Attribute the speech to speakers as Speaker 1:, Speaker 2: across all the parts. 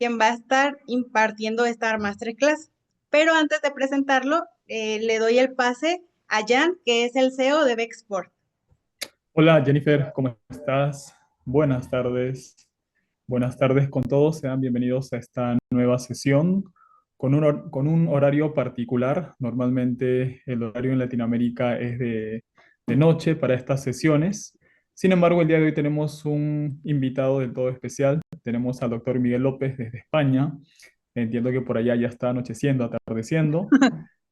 Speaker 1: quien va a estar impartiendo esta masterclass. Pero antes de presentarlo, le doy el pase a Jan, que es el CEO de Vexport.
Speaker 2: Hola Jennifer, ¿cómo estás? Buenas tardes. Buenas tardes con todos. Sean bienvenidos a esta nueva sesión con un horario particular. Normalmente el horario en Latinoamérica es de noche para estas sesiones. Sin embargo, el día de hoy tenemos un invitado del todo especial. Tenemos al doctor Miguel López desde España. Entiendo que por allá ya está anocheciendo, atardeciendo.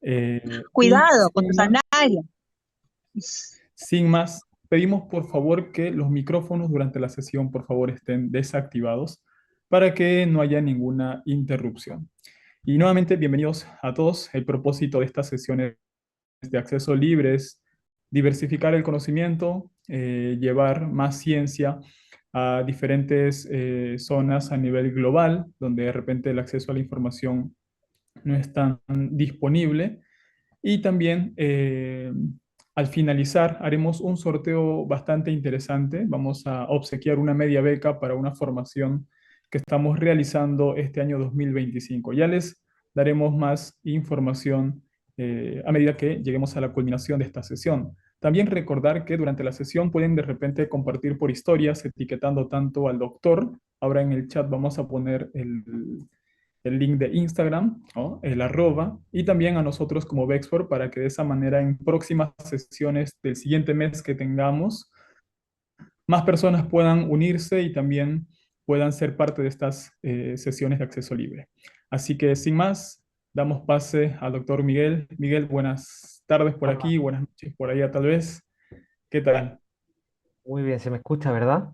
Speaker 2: Y
Speaker 3: Cuidado con tu sandalia.
Speaker 2: sin más, pedimos por favor que los micrófonos durante la sesión por favor estén desactivados para que no haya ninguna interrupción. Y nuevamente, bienvenidos a todos. El propósito de estas sesiones de acceso libre es diversificar el conocimiento, llevar más ciencia a diferentes zonas a nivel global, donde de repente el acceso a la información no es tan disponible y también al finalizar haremos un sorteo bastante interesante. Vamos a obsequiar una media beca para una formación que estamos realizando este año 2025. Ya les daremos más información a medida que lleguemos a la culminación de esta sesión. También recordar que durante la sesión pueden de repente compartir por historias, etiquetando tanto al doctor. Ahora en el chat vamos a poner el link de Instagram, ¿no? El arroba, y también a nosotros como Vexport para que de esa manera en próximas sesiones del siguiente mes que tengamos, más personas puedan unirse y también puedan ser parte de estas sesiones de acceso libre. Así que sin más, damos pase al doctor Miguel. Miguel, buenas tardes por
Speaker 4: Hola.
Speaker 2: aquí, buenas noches por allá tal vez. ¿Qué tal?
Speaker 4: Muy bien, se me escucha, ¿verdad?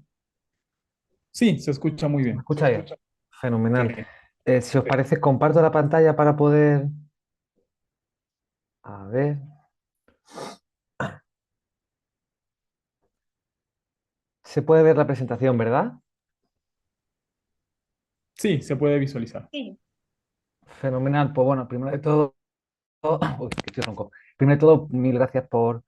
Speaker 2: Sí, se escucha muy
Speaker 4: ¿Se me
Speaker 2: bien.
Speaker 4: escucha bien?
Speaker 2: Qué
Speaker 4: Fenomenal.
Speaker 2: bien.
Speaker 4: Si os parece, comparto la pantalla para poder... A ver. Se puede ver la presentación, ¿verdad?
Speaker 2: Sí, se puede visualizar.
Speaker 1: Sí.
Speaker 4: Fenomenal. Pues bueno, primero de todo... Uy, que estoy ronco. Primero de todo, mil gracias por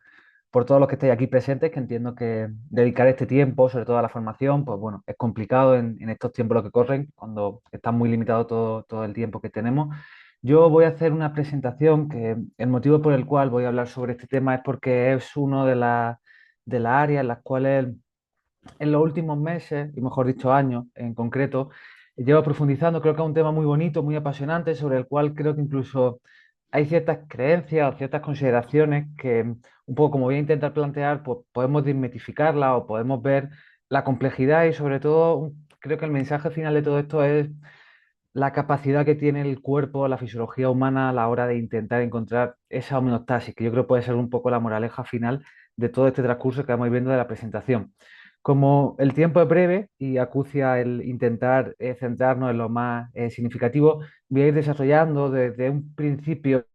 Speaker 4: todos los que estáis aquí presentes, que entiendo que dedicar este tiempo, sobre todo a la formación, pues bueno, es complicado en estos tiempos los que corren, cuando está muy limitado todo el tiempo que tenemos. Yo voy a hacer una presentación que el motivo por el cual voy a hablar sobre este tema es porque es uno de las áreas en las cuales en los últimos meses, y mejor dicho años en concreto, llevo profundizando. Creo que es un tema muy bonito, muy apasionante, sobre el cual creo que incluso hay ciertas creencias o ciertas consideraciones que, un poco como voy a intentar plantear, pues podemos desmitificarla o podemos ver la complejidad y sobre todo creo que el mensaje final de todo esto es la capacidad que tiene el cuerpo, la fisiología humana a la hora de intentar encontrar esa homeostasis, que yo creo puede ser un poco la moraleja final de todo este transcurso que vamos viendo de la presentación. Como el tiempo es breve y acucia el intentar centrarnos en lo más significativo, voy a ir desarrollando desde un principio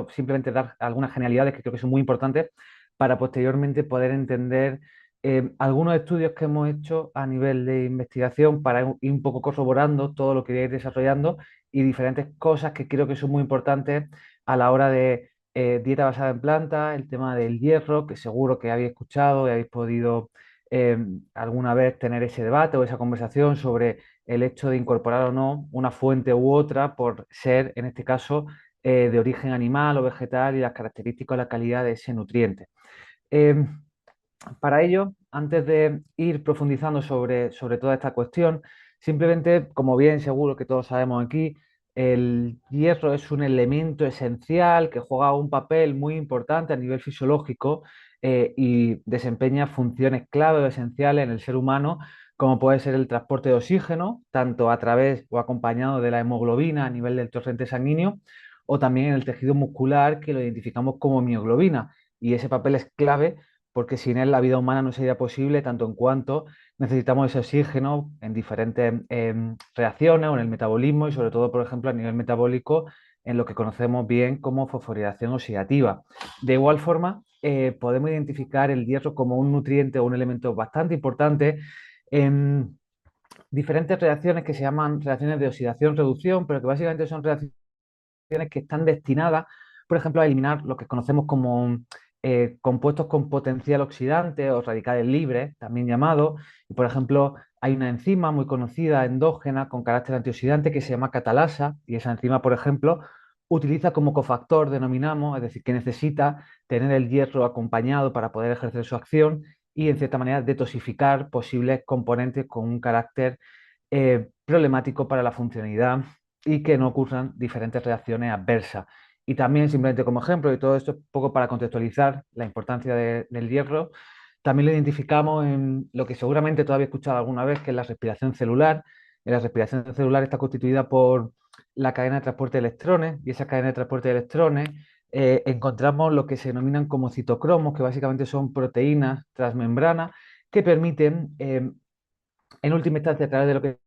Speaker 4: simplemente dar algunas genialidades que creo que son muy importantes para posteriormente poder entender algunos estudios que hemos hecho a nivel de investigación para ir un poco corroborando todo lo que voy a ir desarrollando y diferentes cosas que creo que son muy importantes a la hora de dieta basada en plantas, el tema del hierro, que seguro que habéis escuchado y habéis podido eh, alguna vez tener ese debate o esa conversación sobre el hecho de incorporar o no una fuente u otra por ser, en este caso, de origen animal o vegetal y las características o la calidad de ese nutriente. Eh, para ello, antes de ir profundizando sobre toda esta cuestión, simplemente, como bien seguro que todos sabemos aquí, el hierro es un elemento esencial que juega un papel muy importante a nivel fisiológico y desempeña funciones clave o esenciales en el ser humano, como puede ser el transporte de oxígeno, tanto a través o acompañado de la hemoglobina a nivel del torrente sanguíneo, o también en el tejido muscular que lo identificamos como mioglobina. Y ese papel es clave porque sin él la vida humana no sería posible, tanto en cuanto necesitamos ese oxígeno en diferentes reacciones o en el metabolismo y sobre todo, por ejemplo, a nivel metabólico, en lo que conocemos bien como fosforilación oxidativa. De igual forma, podemos identificar el hierro como un nutriente o un elemento bastante importante en diferentes reacciones que se llaman reacciones de oxidación-reducción, pero que básicamente son reacciones que están destinadas, por ejemplo, a eliminar lo que conocemos como compuestos con potencial oxidante o radicales libres, también llamados. Y, por ejemplo, hay una enzima muy conocida, endógena, con carácter antioxidante que se llama catalasa, y esa enzima, por ejemplo, utiliza como cofactor, denominamos, es decir, que necesita tener el hierro acompañado para poder ejercer su acción y, en cierta manera, detoxificar posibles componentes con un carácter problemático para la funcionalidad y que no ocurran diferentes reacciones adversas. Y también, simplemente como ejemplo, y todo esto es un poco para contextualizar la importancia del hierro, también lo identificamos en lo que seguramente todavía he escuchado alguna vez, que es la respiración celular. La respiración celular está constituida por la cadena de transporte de electrones, y esa cadena de transporte de electrones encontramos lo que se denominan como citocromos, que básicamente son proteínas transmembranas que permiten, en última instancia, a través de lo que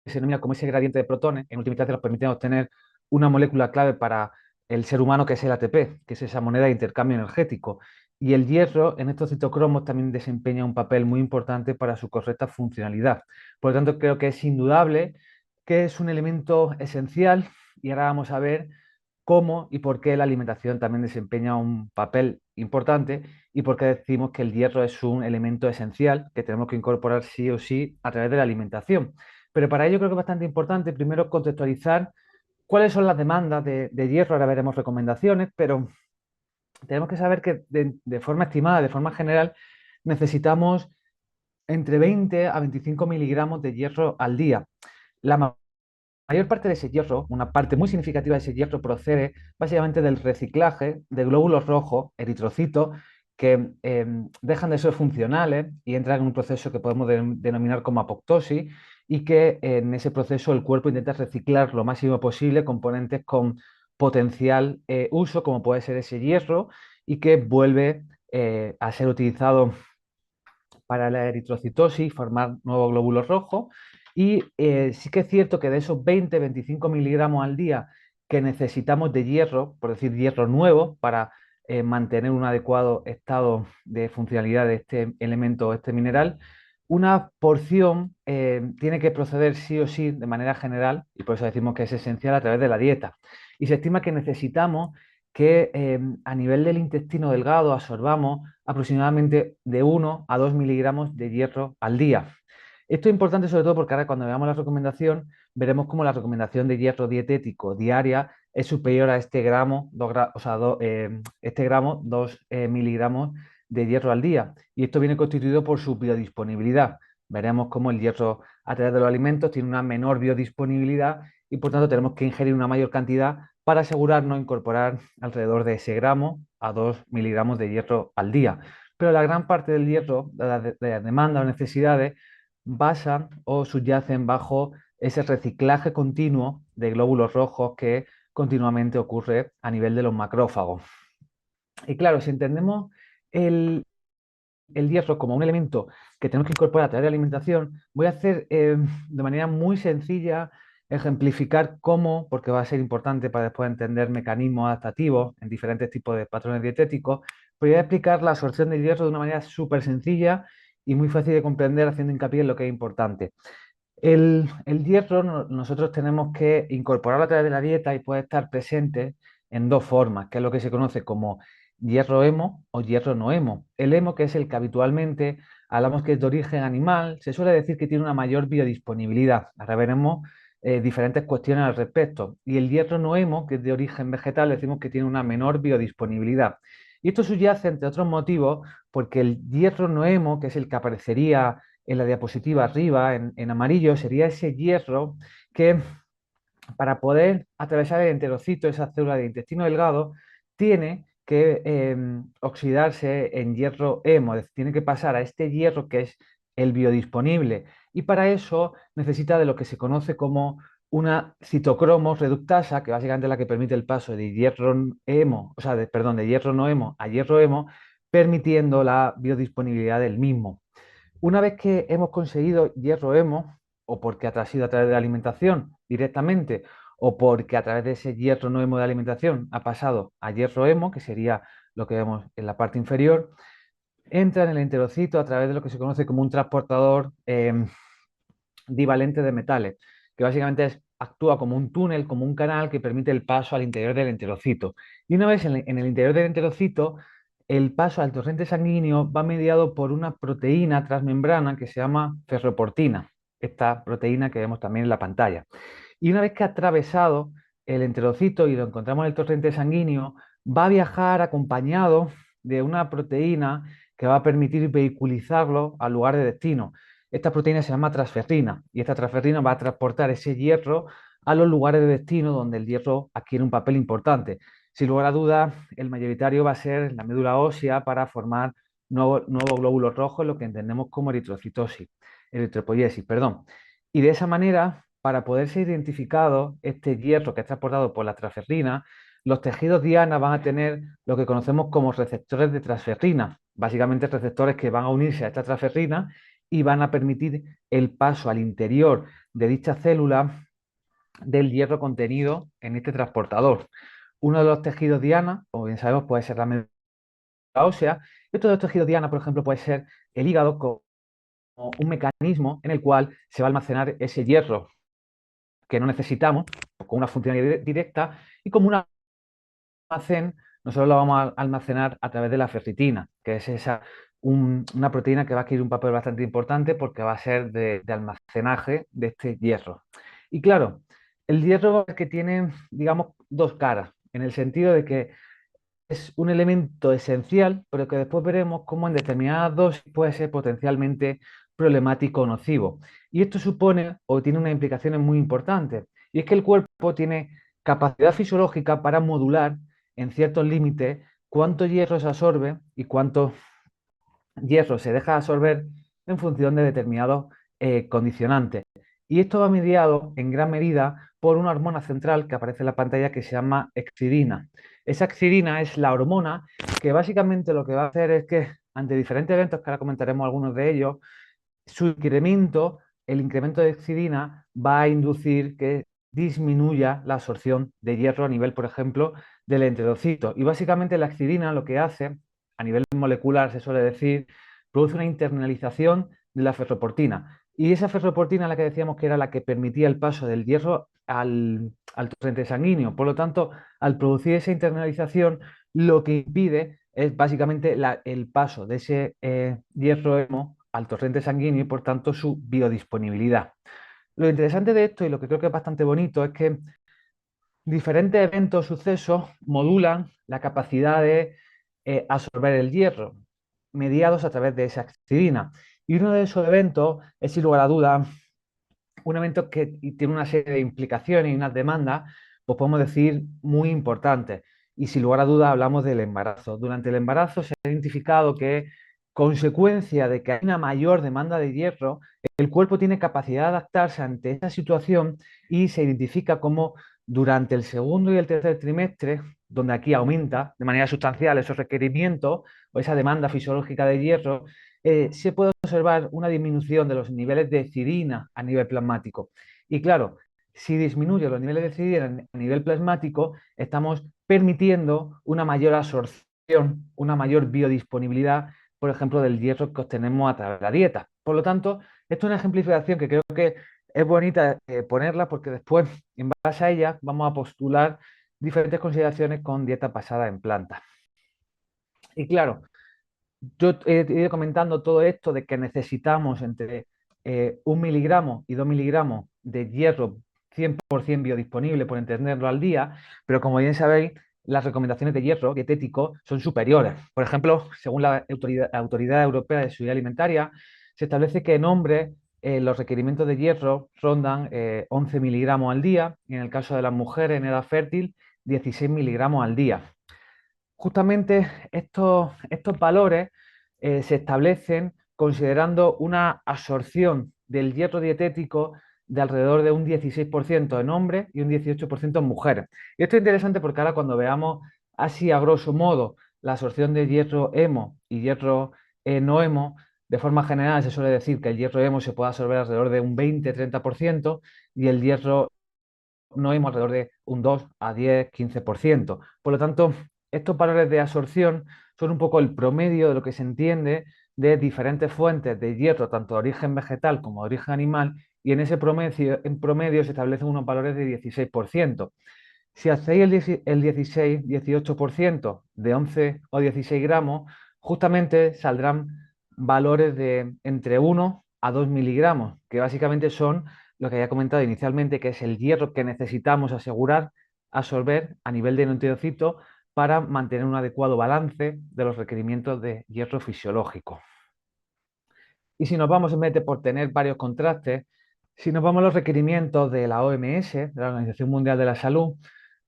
Speaker 4: se denomina como ese gradiente de protones, en última instancia nos permiten obtener una molécula clave para el ser humano, que es el ATP, que es esa moneda de intercambio energético. Y el hierro en estos citocromos también desempeña un papel muy importante para su correcta funcionalidad. Por lo tanto, creo que es indudable que es un elemento esencial, y ahora vamos a ver cómo y por qué la alimentación también desempeña un papel importante y por qué decimos que el hierro es un elemento esencial que tenemos que incorporar sí o sí a través de la alimentación. Pero para ello creo que es bastante importante primero contextualizar cuáles son las demandas de hierro. Ahora veremos recomendaciones, pero tenemos que saber que de forma estimada, de forma general, necesitamos entre 20 a 25 miligramos de hierro al día. La mayor parte de ese hierro, una parte muy significativa de ese hierro, procede básicamente del reciclaje de glóbulos rojos, eritrocitos, que dejan de ser funcionales y entran en un proceso que podemos denominar como apoptosis, y que en ese proceso el cuerpo intenta reciclar lo máximo posible componentes con potencial uso, como puede ser ese hierro, y que vuelve a ser utilizado para la eritrocitosis, formar nuevos glóbulos rojos. Y sí que es cierto que de esos 20-25 miligramos al día que necesitamos de hierro, por decir hierro nuevo, para mantener un adecuado estado de funcionalidad de este elemento, este mineral, una porción tiene que proceder sí o sí de manera general, y por eso decimos que es esencial, a través de la dieta. Y se estima que necesitamos que a nivel del intestino delgado absorbamos aproximadamente de 1 a 2 miligramos de hierro al día. Esto es importante sobre todo porque ahora, cuando veamos la recomendación, veremos cómo la recomendación de hierro dietético diaria es superior a este gramo, este gramo, 2 miligramos de hierro al día. Y esto viene constituido por su biodisponibilidad. Veremos cómo el hierro a través de los alimentos tiene una menor biodisponibilidad, y por tanto tenemos que ingerir una mayor cantidad para asegurarnos incorporar alrededor de ese gramo a 2 miligramos de hierro al día. Pero la gran parte del hierro, de las demandas o necesidades, basan o subyacen bajo ese reciclaje continuo de glóbulos rojos que continuamente ocurre a nivel de los macrófagos. Y claro, si entendemos el, el hierro como un elemento que tenemos que incorporar a través de la alimentación, voy a hacer de manera muy sencilla ejemplificar cómo, porque va a ser importante para después entender mecanismos adaptativos en diferentes tipos de patrones dietéticos. Voy a explicar la absorción del hierro de una manera súper sencilla y muy fácil de comprender, haciendo hincapié en lo que es importante. El hierro nosotros tenemos que incorporarlo a través de la dieta, y puede estar presente en dos formas, que es lo que se conoce como hierro hemo o hierro no hemo. El hemo, que es el que habitualmente hablamos que es de origen animal, se suele decir que tiene una mayor biodisponibilidad. Ahora veremos diferentes cuestiones al respecto. Y el hierro no hemo, que es de origen vegetal, decimos que tiene una menor biodisponibilidad. Y esto subyace, entre otros motivos, porque el hierro no hemo, que es el que aparecería en la diapositiva arriba, en amarillo, sería ese hierro que, para poder atravesar el enterocito, esa célula de intestino delgado, tiene que oxidarse en hierro hemo, es decir, tiene que pasar a este hierro que es el biodisponible, y para eso necesita de lo que se conoce como una citocromo reductasa, que básicamente es la que permite el paso de hierro hemo, de hierro no hemo a hierro hemo, permitiendo la biodisponibilidad del mismo. Una vez que hemos conseguido hierro hemo, o porque ha sido a través de la alimentación directamente, o porque a través de ese hierro no hemo de alimentación ha pasado a hierro hemo, que sería lo que vemos en la parte inferior, entra en el enterocito a través de lo que se conoce como un transportador divalente de metales, que básicamente actúa como un túnel, como un canal que permite el paso al interior del enterocito. Y una vez en el interior del enterocito, el paso al torrente sanguíneo va mediado por una proteína transmembrana que se llama ferroportina, esta proteína que vemos también en la pantalla. Y una vez que ha atravesado el enterocito y lo encontramos en el torrente sanguíneo, va a viajar acompañado de una proteína que va a permitir vehiculizarlo al lugar de destino. Esta proteína se llama transferrina y esta transferrina va a transportar ese hierro a los lugares de destino donde el hierro adquiere un papel importante. Sin lugar a dudas, el mayoritario va a ser la médula ósea para formar nuevos glóbulos rojos, lo que entendemos como eritropoiesis, perdón. Y de esa manera, para poder ser identificado este hierro que es transportado por la transferrina, los tejidos diana van a tener lo que conocemos como receptores de transferrina, básicamente receptores que van a unirse a esta transferrina y van a permitir el paso al interior de dicha célula del hierro contenido en este transportador. Uno de los tejidos diana, como bien sabemos, puede ser la médula ósea, y otro de los tejidos diana, por ejemplo, puede ser el hígado, como un mecanismo en el cual se va a almacenar ese hierro que no necesitamos, con una función directa, y como un almacén, nosotros lo vamos a almacenar a través de la ferritina, que es una proteína que va a adquirir un papel bastante importante porque va a ser de almacenaje de este hierro. Y claro, el hierro es que tiene, digamos, dos caras, en el sentido de que es un elemento esencial, pero que después veremos cómo en determinadas dosis puede ser potencialmente problemático o nocivo. Y esto supone o tiene unas implicaciones muy importantes, y es que el cuerpo tiene capacidad fisiológica para modular en ciertos límites cuánto hierro se absorbe y cuánto hierro se deja absorber en función de determinados condicionantes. Y esto va mediado en gran medida por una hormona central que aparece en la pantalla que se llama excidina. Esa excidina es la hormona que básicamente lo que va a hacer es que ante diferentes eventos, que ahora comentaremos algunos de ellos, su incremento, el incremento de excidina va a inducir que disminuya la absorción de hierro a nivel, por ejemplo, del enterocito. Y básicamente la excidina lo que hace, a nivel molecular se suele decir, produce una internalización de la ferroportina. Y esa ferroportina, la que decíamos que era la que permitía el paso del hierro al torrente sanguíneo. Por lo tanto, al producir esa internalización, lo que impide es básicamente el paso de ese hierro hemo al torrente sanguíneo y por tanto su biodisponibilidad. Lo interesante de esto y lo que creo que es bastante bonito es que diferentes eventos o sucesos modulan la capacidad de absorber el hierro, mediados a través de esa excidina. Y uno de esos eventos es, sin lugar a dudas, un evento que tiene una serie de implicaciones y unas demandas, pues podemos decir, muy importantes. Y sin lugar a dudas hablamos del embarazo. Durante el embarazo se ha identificado que, consecuencia de que hay una mayor demanda de hierro, el cuerpo tiene capacidad de adaptarse ante esta situación y se identifica como durante el segundo y el tercer trimestre, donde aquí aumenta de manera sustancial esos requerimientos o esa demanda fisiológica de hierro, se puede observar una disminución de los niveles de cidina a nivel plasmático. Y claro, si disminuye los niveles de cidina a nivel plasmático, estamos permitiendo una mayor absorción, una mayor biodisponibilidad, por ejemplo, del hierro que obtenemos a través de la dieta. Por lo tanto, esto es una ejemplificación que creo que es bonita ponerla porque después, en base a ella, vamos a postular diferentes consideraciones con dieta basada en plantas. Y claro, yo he ido comentando todo esto de que necesitamos entre 1 miligramo y 2 miligramos de hierro 100% biodisponible, por entenderlo, al día, pero como bien sabéis, las recomendaciones de hierro dietético son superiores. Por ejemplo, según la Autoridad Europea de Seguridad Alimentaria, se establece que en hombres los requerimientos de hierro rondan 11 miligramos al día y en el caso de las mujeres en edad fértil, 16 miligramos al día. Justamente estos valores se establecen considerando una absorción del hierro dietético de alrededor de un 16% en hombres y un 18% en mujeres. Y esto es interesante porque ahora cuando veamos así a grosso modo la absorción de hierro hemo y hierro no hemo, de forma general se suele decir que el hierro hemo se puede absorber alrededor de un 20-30% y el hierro no hemos alrededor de un 2 a 10, 15%. Por lo tanto, estos valores de absorción son un poco el promedio de lo que se entiende de diferentes fuentes de hierro, tanto de origen vegetal como de origen animal, y en ese promedio se establecen unos valores de 16%. Si hacéis el 16-18% de 11 o 16 gramos, justamente saldrán valores de entre 1 a 2 miligramos, que básicamente son lo que había comentado inicialmente, que es el hierro que necesitamos asegurar absorber a nivel de nucleocitos para mantener un adecuado balance de los requerimientos de hierro fisiológico. Y si nos vamos, en vez de por tener varios contrastes, si nos vamos a los requerimientos de la OMS, de la Organización Mundial de la Salud,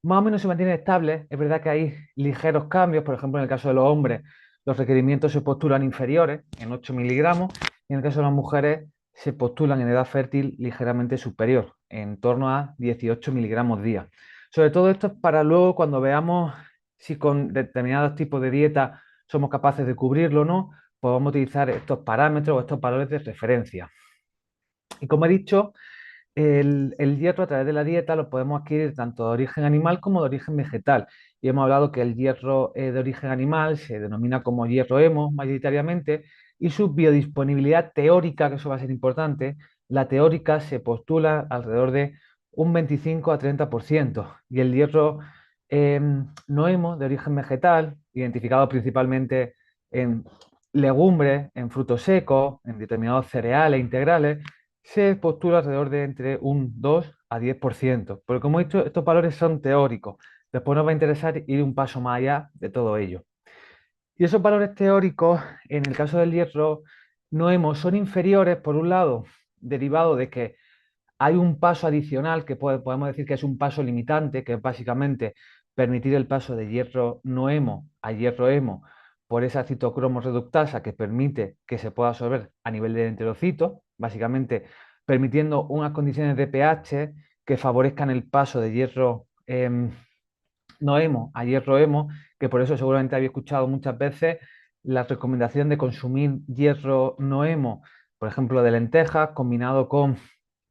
Speaker 4: más o menos se mantienen estables. Es verdad que hay ligeros cambios, por ejemplo, en el caso de los hombres, los requerimientos se postulan inferiores, en 8 miligramos, y en el caso de las mujeres se postulan en edad fértil ligeramente superior, en torno a 18 miligramos día. Sobre todo esto es para luego cuando veamos si con determinados tipos de dieta somos capaces de cubrirlo o no, pues vamos a utilizar estos parámetros o estos valores de referencia. Y como he dicho, el hierro a través de la dieta lo podemos adquirir tanto de origen animal como de origen vegetal. Y hemos hablado que el hierro de origen animal se denomina como hierro hemo mayoritariamente y su biodisponibilidad teórica, que eso va a ser importante, la teórica se postula alrededor de un 25 a 30%. Y el hierro no hemo de origen vegetal, identificado principalmente en legumbres, en frutos secos, en determinados cereales integrales, se postula alrededor de entre un 2 a 10%. Porque como he dicho, estos valores son teóricos. Después nos va a interesar ir un paso más allá de todo ello. Y esos valores teóricos, en el caso del hierro no hemo, son inferiores, por un lado, derivado de que hay un paso adicional que podemos decir que es un paso limitante, que es básicamente permitir el paso de hierro no hemo a hierro hemo por esa citocromo reductasa que permite que se pueda absorber a nivel del enterocito, básicamente permitiendo unas condiciones de pH que favorezcan el paso de hierro no hemo a hierro hemo, que por eso seguramente habéis escuchado muchas veces la recomendación de consumir hierro no hemo, por ejemplo, de lentejas, combinado con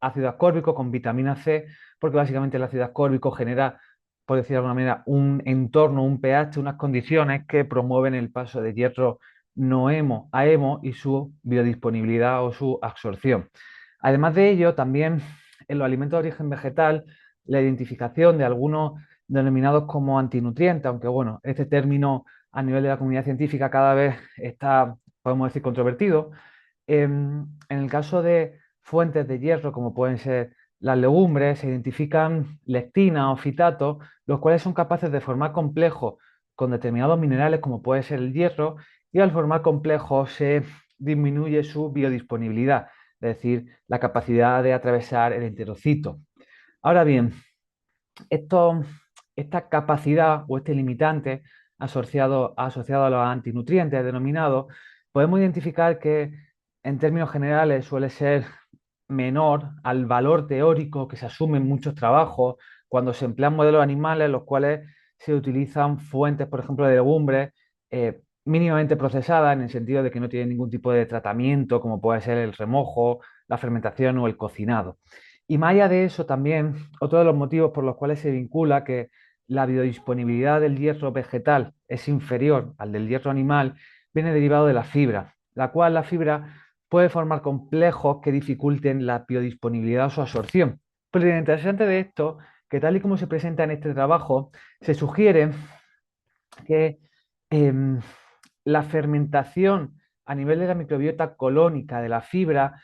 Speaker 4: ácido ascórbico, con vitamina C, porque básicamente el ácido ascórbico genera, por decir de alguna manera, un entorno, un pH, unas condiciones que promueven el paso de hierro no hemo a hemo y su biodisponibilidad o su absorción. Además de ello, también en los alimentos de origen vegetal, la identificación de algunos denominados como antinutrientes, aunque bueno, este término a nivel de la comunidad científica cada vez está, podemos decir, controvertido. En el caso de fuentes de hierro, como pueden ser las legumbres, se identifican lectina o fitatos, los cuales son capaces de formar complejos con determinados minerales, como puede ser el hierro, y al formar complejos se disminuye su biodisponibilidad, es decir, la capacidad de atravesar el enterocito. Ahora bien, esta capacidad o este limitante asociado a los antinutrientes denominados, podemos identificar que en términos generales suele ser menor al valor teórico que se asume en muchos trabajos cuando se emplean modelos animales, los cuales se utilizan fuentes, por ejemplo, de legumbres mínimamente procesadas, en el sentido de que no tienen ningún tipo de tratamiento, como puede ser el remojo, la fermentación o el cocinado. Y más allá de eso, también otro de los motivos por los cuales se vincula que la biodisponibilidad del hierro vegetal es inferior al del hierro animal viene derivado de la fibra, la cual la fibra puede formar complejos que dificulten la biodisponibilidad o su absorción. Pero lo interesante de esto, que tal y como se presenta en este trabajo, se sugiere que la fermentación a nivel de la microbiota colónica de la fibra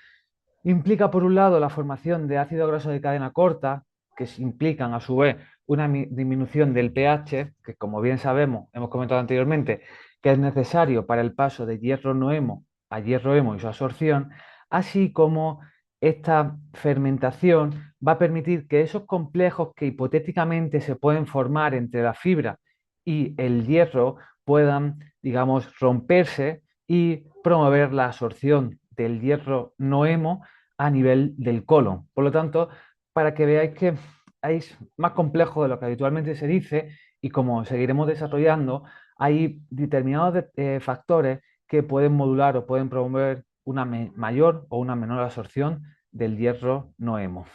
Speaker 4: implica, por un lado, la formación de ácidos grasos de cadena corta, que implican, a su vez, una disminución del pH, que como bien sabemos, hemos comentado anteriormente, que es necesario para el paso de hierro no hemo a hierro hemo y su absorción, así como esta fermentación va a permitir que esos complejos que hipotéticamente se pueden formar entre la fibra y el hierro puedan, digamos, romperse y promover la absorción del hierro no hemo a nivel del colon. Por lo tanto, para que veáis que es más complejo de lo que habitualmente se dice y como seguiremos desarrollando, hay determinados factores que pueden modular o pueden promover una mayor o una menor absorción del hierro no hemo.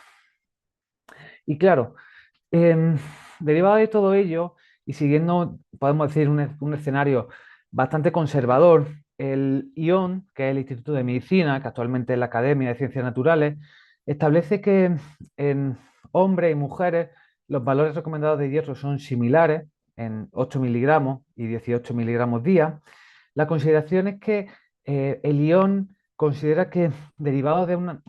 Speaker 4: Y claro, derivado de todo ello y siguiendo, podemos decir, un escenario bastante conservador, el ION, que es el Instituto de Medicina, que actualmente es la Academia de Ciencias Naturales, establece que en hombres y mujeres los valores recomendados de hierro son similares en 8 miligramos y 18 miligramos día. La consideración es que el ION considera que derivados de un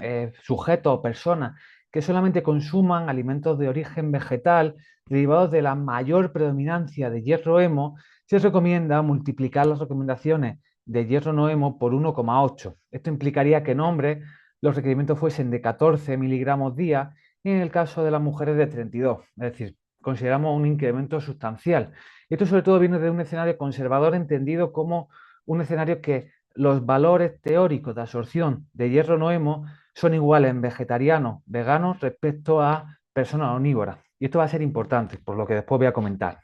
Speaker 4: sujeto o personas que solamente consuman alimentos de origen vegetal, derivados de la mayor predominancia de hierro hemo, se recomienda multiplicar las recomendaciones de hierro no hemo por 1,8. Esto implicaría que en hombres los requerimientos fuesen de 14 miligramos día y en el caso de las mujeres de 32. Es decir, consideramos un incremento sustancial. Esto sobre todo viene de un escenario conservador entendido como un escenario que los valores teóricos de absorción de hierro no hemo son iguales en vegetarianos, veganos respecto a personas omnívoras. Y esto va a ser importante, por lo que después voy a comentar.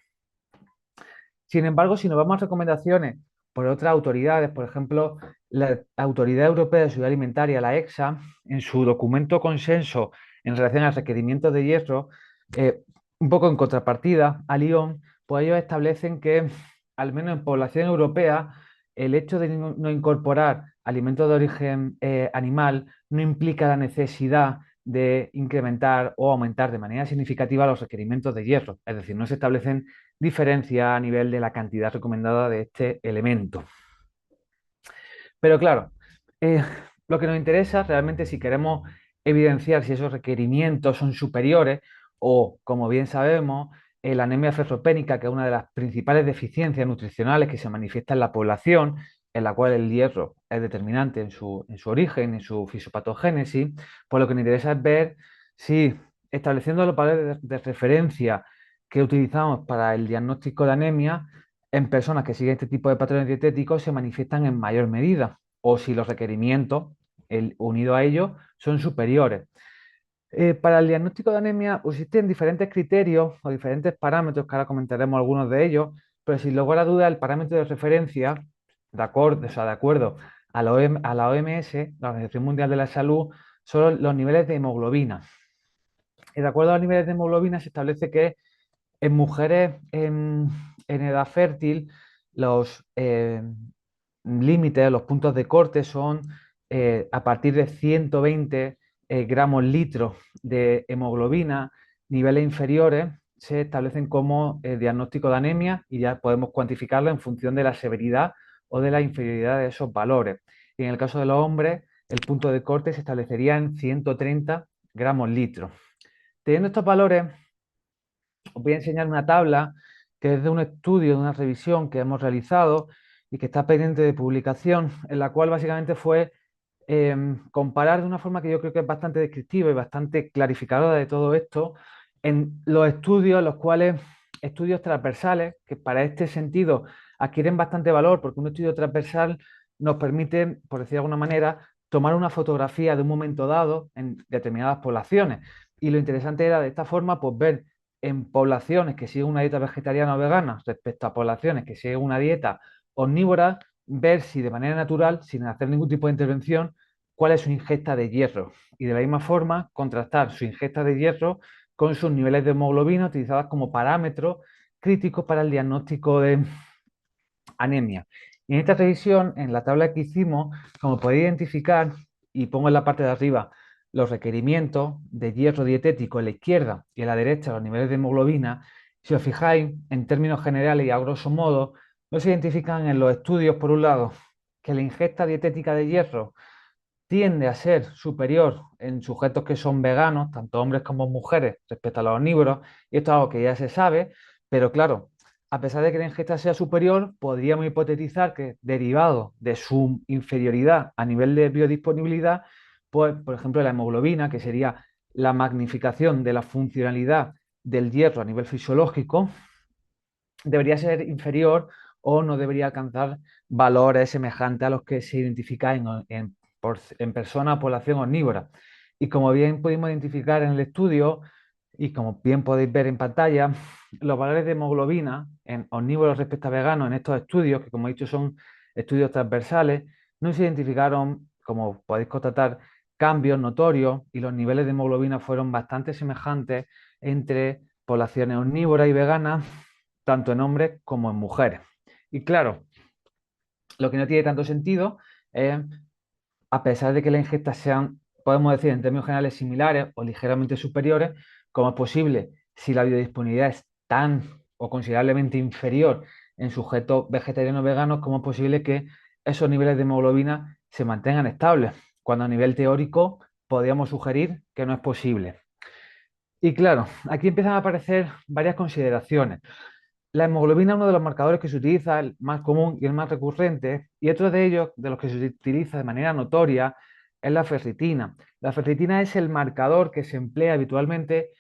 Speaker 4: Sin embargo, si nos vamos a recomendaciones por otras autoridades, por ejemplo, la Autoridad Europea de Seguridad Alimentaria, la EFSA, en su documento consenso en relación a requerimientos de hierro, un poco en contrapartida a Lyon, pues ellos establecen que, al menos en población europea, el hecho de no incorporar alimentos de origen animal no implica la necesidad de incrementar o aumentar de manera significativa los requerimientos de hierro. Es decir, no se establecen diferencias a nivel de la cantidad recomendada de este elemento. Pero claro, lo que nos interesa realmente si queremos evidenciar si esos requerimientos son superiores o, como bien sabemos, la anemia ferropénica, que es una de las principales deficiencias nutricionales que se manifiesta en la población, en la cual el hierro es determinante en su origen, en su fisiopatogénesis, pues lo que nos interesa es ver si, estableciendo los valores de referencia que utilizamos para el diagnóstico de anemia, en personas que siguen este tipo de patrones dietéticos se manifiestan en mayor medida o si los requerimientos unidos a ellos son superiores. Para el diagnóstico de anemia existen diferentes criterios o diferentes parámetros, que ahora comentaremos algunos de ellos, pero sin lugar a duda el parámetro de referencia, de acuerdo a la OMS, la Organización Mundial de la Salud, son los niveles de hemoglobina. Y de acuerdo a los niveles de hemoglobina se establece que en mujeres en edad fértil, los límites, los puntos de corte son a partir de 120 gramos litros de hemoglobina, niveles inferiores se establecen como diagnóstico de anemia y ya podemos cuantificarlo en función de la severidad o de la inferioridad de esos valores. Y en el caso de los hombres, el punto de corte se establecería en 130 gramos litros. Teniendo estos valores, os voy a enseñar una tabla que es de un estudio, de una revisión que hemos realizado y que está pendiente de publicación, en la cual básicamente fue comparar de una forma que yo creo que es bastante descriptiva y bastante clarificadora de todo esto, en los estudios, los cuales estudios transversales, que para este sentido adquieren bastante valor, porque un estudio transversal nos permite, por decir de alguna manera, tomar una fotografía de un momento dado en determinadas poblaciones. Y lo interesante era de esta forma, pues ver en poblaciones que siguen una dieta vegetariana o vegana respecto a poblaciones que siguen una dieta omnívora, ver si de manera natural, sin hacer ningún tipo de intervención, cuál es su ingesta de hierro. Y de la misma forma, contrastar su ingesta de hierro con sus niveles de hemoglobina utilizadas como parámetros críticos para el diagnóstico de anemia. Y en esta revisión, en la tabla que hicimos, como podéis identificar, y pongo en la parte de arriba los requerimientos de hierro dietético en la izquierda y en la derecha los niveles de hemoglobina, si os fijáis, en términos generales y a grosso modo, no se identifican en los estudios, por un lado, que la ingesta dietética de hierro tiende a ser superior en sujetos que son veganos, tanto hombres como mujeres, respecto a los omnívoros, y esto es algo que ya se sabe, pero claro, a pesar de que la ingesta sea superior, podríamos hipotetizar que derivado de su inferioridad a nivel de biodisponibilidad, pues, por ejemplo, la hemoglobina, que sería la magnificación de la funcionalidad del hierro a nivel fisiológico, debería ser inferior o no debería alcanzar valores semejantes a los que se identifican en personas o población omnívora. Y como bien pudimos identificar en el estudio, y como bien podéis ver en pantalla, los valores de hemoglobina en omnívoros respecto a veganos en estos estudios, que como he dicho son estudios transversales, no se identificaron, como podéis constatar, cambios notorios y los niveles de hemoglobina fueron bastante semejantes entre poblaciones omnívoras y veganas, tanto en hombres como en mujeres. Y claro, lo que no tiene tanto sentido es, a pesar de que las ingestas sean, podemos decir, en términos generales similares o ligeramente superiores, cómo es posible si la biodisponibilidad es tan o considerablemente inferior en sujetos vegetarianos veganos, ¿cómo es posible que esos niveles de hemoglobina se mantengan estables? Cuando a nivel teórico podríamos sugerir que no es posible. Y claro, aquí empiezan a aparecer varias consideraciones. La hemoglobina es uno de los marcadores que se utiliza, el más común y el más recurrente, y otro de ellos, de los que se utiliza de manera notoria, es la ferritina. La ferritina es el marcador que se emplea habitualmente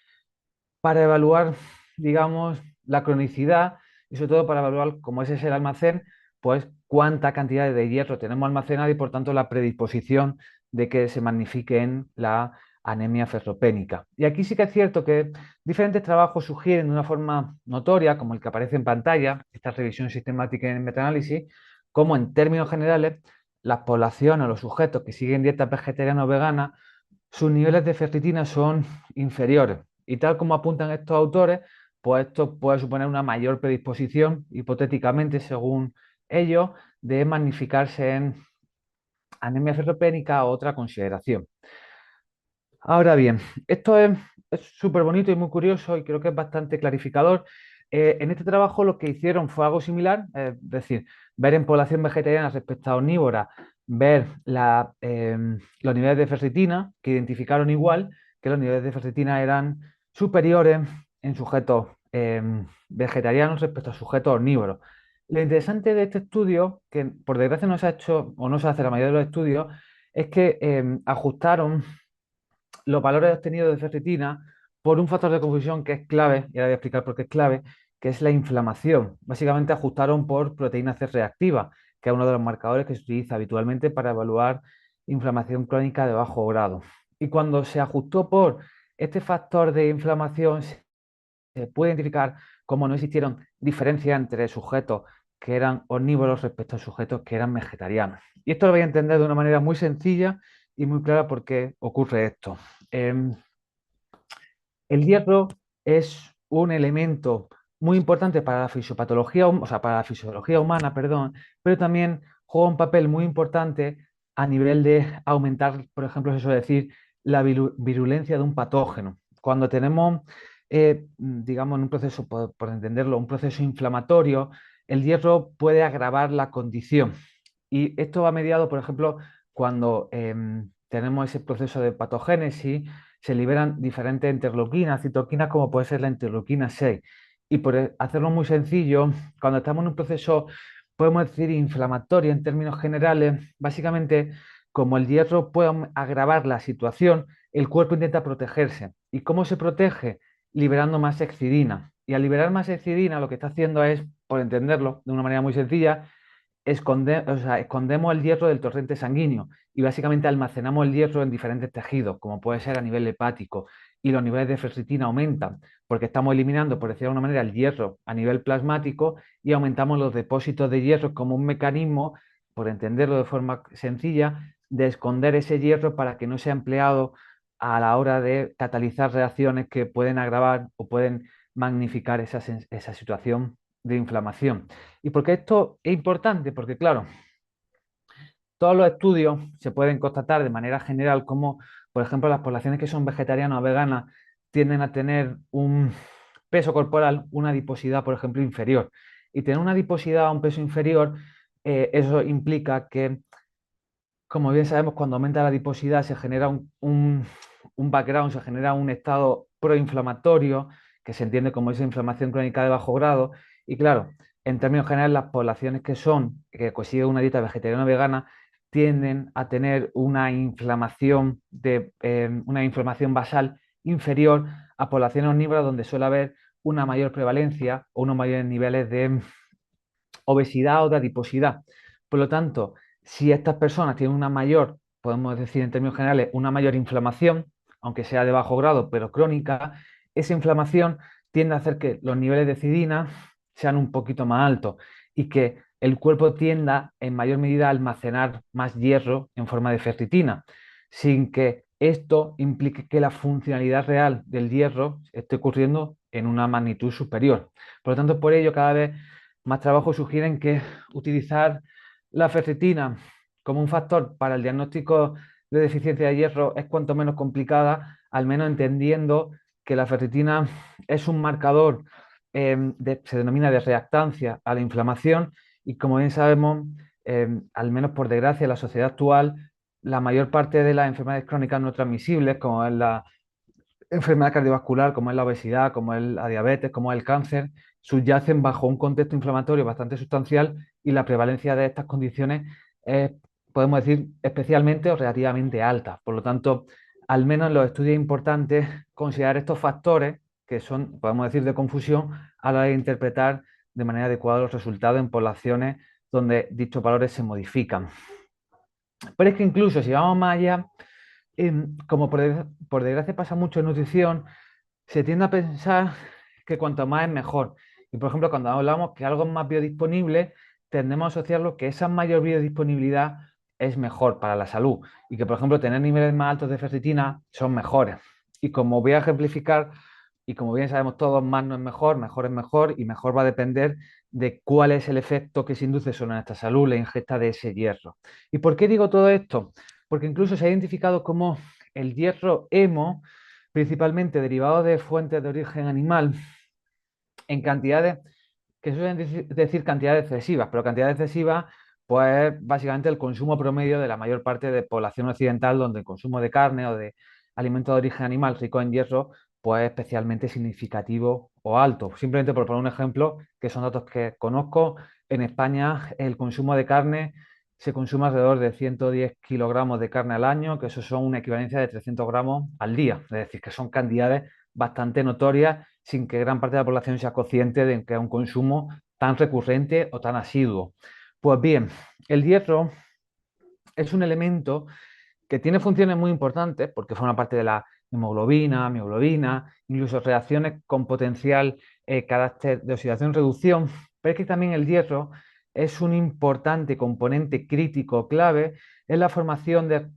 Speaker 4: para evaluar, digamos, la cronicidad y sobre todo para evaluar, como ese es el almacén, pues cuánta cantidad de hierro tenemos almacenado y por tanto la predisposición de que se magnifique en la anemia ferropénica. Y aquí sí que es cierto que diferentes trabajos sugieren de una forma notoria, como el que aparece en pantalla, esta revisión sistemática en metaanálisis, como en términos generales las poblaciones o los sujetos que siguen dietas vegetarianas o veganas, sus niveles de ferritina son inferiores. Y tal como apuntan estos autores, pues esto puede suponer una mayor predisposición, hipotéticamente, según ellos, de magnificarse en anemia ferropénica o otra consideración. Ahora bien, esto es súper bonito y muy curioso y creo que es bastante clarificador. En este trabajo lo que hicieron fue algo similar, es decir, ver en población vegetariana respecto a omnívora, ver los niveles de ferritina, que identificaron igual que los niveles de ferritina eran superiores en sujetos vegetarianos respecto a sujetos omnívoros. Lo interesante de este estudio, que por desgracia no se ha hecho o no se hace la mayoría de los estudios, es que ajustaron los valores obtenidos de ferritina por un factor de confusión que es clave, y ahora voy a explicar por qué es clave, que es la inflamación. Básicamente ajustaron por proteína C reactiva, que es uno de los marcadores que se utiliza habitualmente para evaluar inflamación crónica de bajo grado. Y cuando se ajustó por este factor de inflamación, se puede identificar cómo no existieron diferencias entre sujetos que eran omnívoros respecto a sujetos que eran vegetarianos. Y esto lo voy a entender de una manera muy sencilla y muy clara por qué ocurre esto. El hierro es un elemento muy importante para la fisiopatología, o sea, para la fisiología humana, perdón, pero también juega un papel muy importante a nivel de aumentar, por ejemplo, se suele decir, la virulencia de un patógeno. Cuando tenemos, digamos, en un proceso, por entenderlo, un proceso inflamatorio, el hierro puede agravar la condición. Y esto va mediado, por ejemplo, cuando tenemos ese proceso de patogénesis, se liberan diferentes interleuquinas, citoquinas, como puede ser la interleuquina 6. Y por hacerlo muy sencillo, cuando estamos en un proceso, podemos decir, inflamatorio en términos generales, básicamente, como el hierro puede agravar la situación, el cuerpo intenta protegerse. ¿Y cómo se protege? Liberando más excidina. Y al liberar más excidina, lo que está haciendo es, por entenderlo de una manera muy sencilla, escondemos el hierro del torrente sanguíneo y básicamente almacenamos el hierro en diferentes tejidos, como puede ser a nivel hepático, y los niveles de ferritina aumentan, porque estamos eliminando, por decirlo de alguna manera, el hierro a nivel plasmático y aumentamos los depósitos de hierro como un mecanismo, por entenderlo de forma sencilla, de esconder ese hierro para que no sea empleado a la hora de catalizar reacciones que pueden agravar o pueden magnificar esa situación de inflamación. ¿Y por qué esto es importante? Porque, claro, todos los estudios se pueden constatar de manera general como, por ejemplo, las poblaciones que son vegetarianas o veganas tienden a tener un peso corporal, una adiposidad, por ejemplo, inferior. Y tener una adiposidad o un peso inferior, eso implica que, como bien sabemos, cuando aumenta la adiposidad se genera un background, se genera un estado proinflamatorio, que se entiende como esa inflamación crónica de bajo grado. Y claro, en términos generales, las poblaciones que consiguen una dieta vegetariana o vegana, tienden a tener una inflamación basal inferior a poblaciones omnívoras donde suele haber una mayor prevalencia o unos mayores niveles de obesidad o de adiposidad. Por lo tanto, si estas personas tienen una mayor, podemos decir en términos generales, una mayor inflamación, aunque sea de bajo grado, pero crónica, esa inflamación tiende a hacer que los niveles de cidina sean un poquito más altos y que el cuerpo tienda en mayor medida a almacenar más hierro en forma de ferritina, sin que esto implique que la funcionalidad real del hierro esté ocurriendo en una magnitud superior. Por lo tanto, por ello, cada vez más trabajos sugieren que utilizar la ferritina como un factor para el diagnóstico de deficiencia de hierro es cuanto menos complicada, al menos entendiendo que la ferritina es un marcador, se denomina de reactancia a la inflamación y como bien sabemos, al menos por desgracia en la sociedad actual, la mayor parte de las enfermedades crónicas no transmisibles, como es la enfermedad cardiovascular, como es la obesidad, como es la diabetes, como es el cáncer, subyacen bajo un contexto inflamatorio bastante sustancial y la prevalencia de estas condiciones es, podemos decir, especialmente o relativamente alta. Por lo tanto, al menos en los estudios es importante considerar estos factores que son, podemos decir, de confusión a la hora de interpretar de manera adecuada los resultados en poblaciones donde dichos valores se modifican. Pero es que incluso si vamos más allá, como por desgracia pasa mucho en nutrición, se tiende a pensar que cuanto más es mejor. Y por ejemplo, cuando hablamos que algo es más biodisponible, tendemos a asociarlo que esa mayor biodisponibilidad es mejor para la salud y que, por ejemplo, tener niveles más altos de ferritina son mejores. Y como voy a ejemplificar, y como bien sabemos todos, más no es mejor es mejor y mejor va a depender de cuál es el efecto que se induce sobre nuestra salud, la ingesta de ese hierro. ¿Y por qué digo todo esto? Porque incluso se ha identificado como el hierro hemo, principalmente derivado de fuentes de origen animal, en cantidades que suelen decir cantidades excesivas, pero cantidades excesivas, pues básicamente el consumo promedio de la mayor parte de población occidental, donde el consumo de carne o de alimentos de origen animal rico en hierro, pues es especialmente significativo o alto. Simplemente por poner un ejemplo, que son datos que conozco, en España el consumo de carne se consume alrededor de 110 kilogramos de carne al año, que eso son una equivalencia de 300 gramos al día. Es decir, que son cantidades bastante notorias sin que gran parte de la población sea consciente de que es un consumo tan recurrente o tan asiduo. Pues bien, el hierro es un elemento que tiene funciones muy importantes porque forma parte de la hemoglobina, mioglobina, incluso reacciones con potencial carácter de oxidación-reducción, pero es que también el hierro es un importante componente crítico clave en la formación de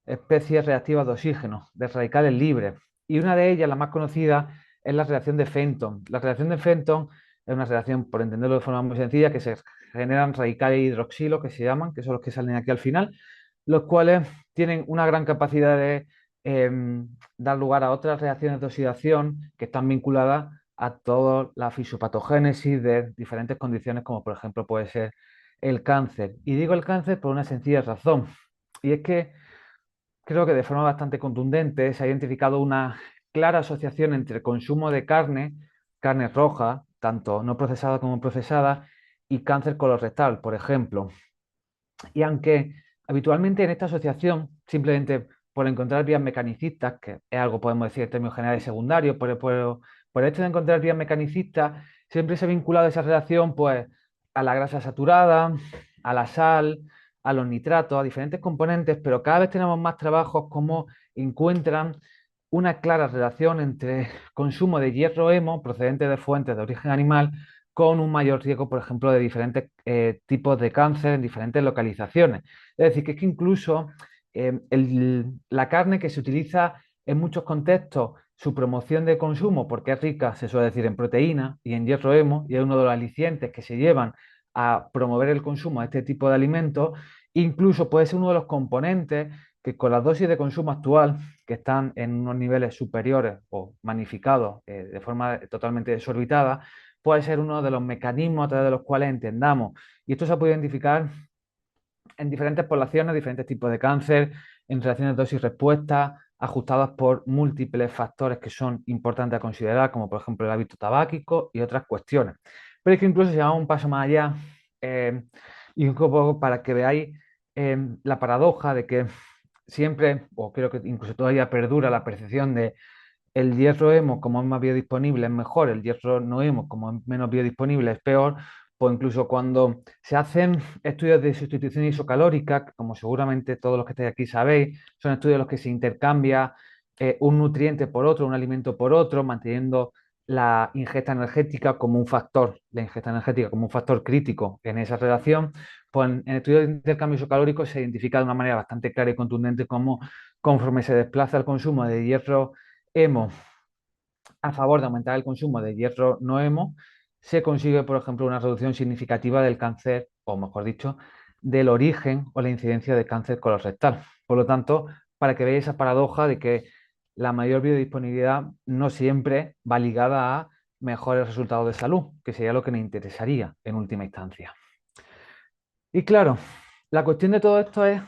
Speaker 4: especies reactivas de oxígeno, de radicales libres. Y una de ellas, la más conocida, es la reacción de Fenton. La reacción de Fenton es una reacción, por entenderlo de forma muy sencilla, que se generan radicales hidroxilo, que se llaman, que son los que salen aquí al final, los cuales tienen una gran capacidad de dar lugar a otras reacciones de oxidación que están vinculadas a toda la fisiopatogénesis de diferentes condiciones, como por ejemplo puede ser el cáncer. Y digo el cáncer por una sencilla razón, y es que creo que de forma bastante contundente se ha identificado una clara asociación entre el consumo de carne roja, tanto no procesada como procesada, y cáncer colorectal, por ejemplo. Y aunque habitualmente en esta asociación, simplemente por encontrar vías mecanicistas, que es algo, podemos decir, en términos generales secundario, por el hecho de encontrar vías mecanicistas, siempre se ha vinculado esa relación pues, a la grasa saturada, a la sal, a los nitratos, a diferentes componentes, pero cada vez tenemos más trabajos como encuentran una clara relación entre consumo de hierro hemo procedente de fuentes de origen animal con un mayor riesgo, por ejemplo, de diferentes tipos de cáncer en diferentes localizaciones. Es decir, que es que incluso la carne que se utiliza en muchos contextos, su promoción de consumo, porque es rica, se suele decir, en proteína y en hierro hemo, y es uno de los alicientes que se llevan a promover el consumo de este tipo de alimentos, incluso puede ser uno de los componentes que con las dosis de consumo actual, que están en unos niveles superiores o magnificados de forma totalmente desorbitada, puede ser uno de los mecanismos a través de los cuales entendamos. Y esto se puede identificar en diferentes poblaciones, diferentes tipos de cáncer, en relaciones dosis-respuesta, ajustadas por múltiples factores que son importantes a considerar, como por ejemplo el hábito tabáquico y otras cuestiones. Pero es que incluso si vamos un paso más allá, y un poco para que veáis la paradoja de que siempre, o creo que incluso todavía perdura la percepción de el hierro hemo, como es más biodisponible, es mejor, el hierro no hemo, como es menos biodisponible, es peor, pues incluso cuando se hacen estudios de sustitución isocalórica, que como seguramente todos los que estáis aquí sabéis, son estudios en los que se intercambia un nutriente por otro, un alimento por otro, manteniendo la ingesta energética como un factor, la ingesta energética como un factor crítico en esa relación, pues en estudios de intercambio isocalórico se identifica de una manera bastante clara y contundente cómo conforme se desplaza el consumo de hierro hemo a favor de aumentar el consumo de hierro no hemo, se consigue, por ejemplo, una reducción significativa del cáncer, o mejor dicho, del origen o la incidencia de cáncer colorectal. Por lo tanto, para que veáis esa paradoja de que la mayor biodisponibilidad no siempre va ligada a mejores resultados de salud, que sería lo que nos interesaría en última instancia. Y claro, la cuestión de todo esto es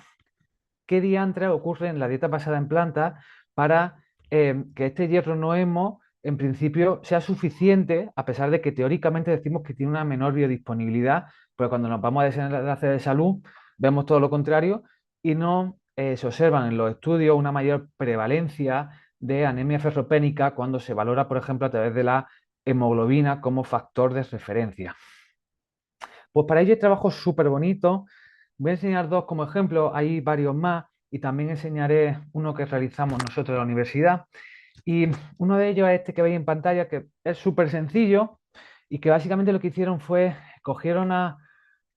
Speaker 4: qué diantres ocurre en la dieta basada en plantas para que este hierro no hemo en principio sea suficiente, a pesar de que teóricamente decimos que tiene una menor biodisponibilidad, pero cuando nos vamos a desenlace de salud vemos todo lo contrario y no se observan en los estudios una mayor prevalencia de anemia ferropénica cuando se valora, por ejemplo, a través de la hemoglobina como factor de referencia. Pues para ello hay trabajos súper bonitos. Voy a enseñar dos como ejemplo, hay varios más y también enseñaré uno que realizamos nosotros en la universidad. Y uno de ellos es este que veis en pantalla, que es súper sencillo y que básicamente lo que hicieron fue cogieron a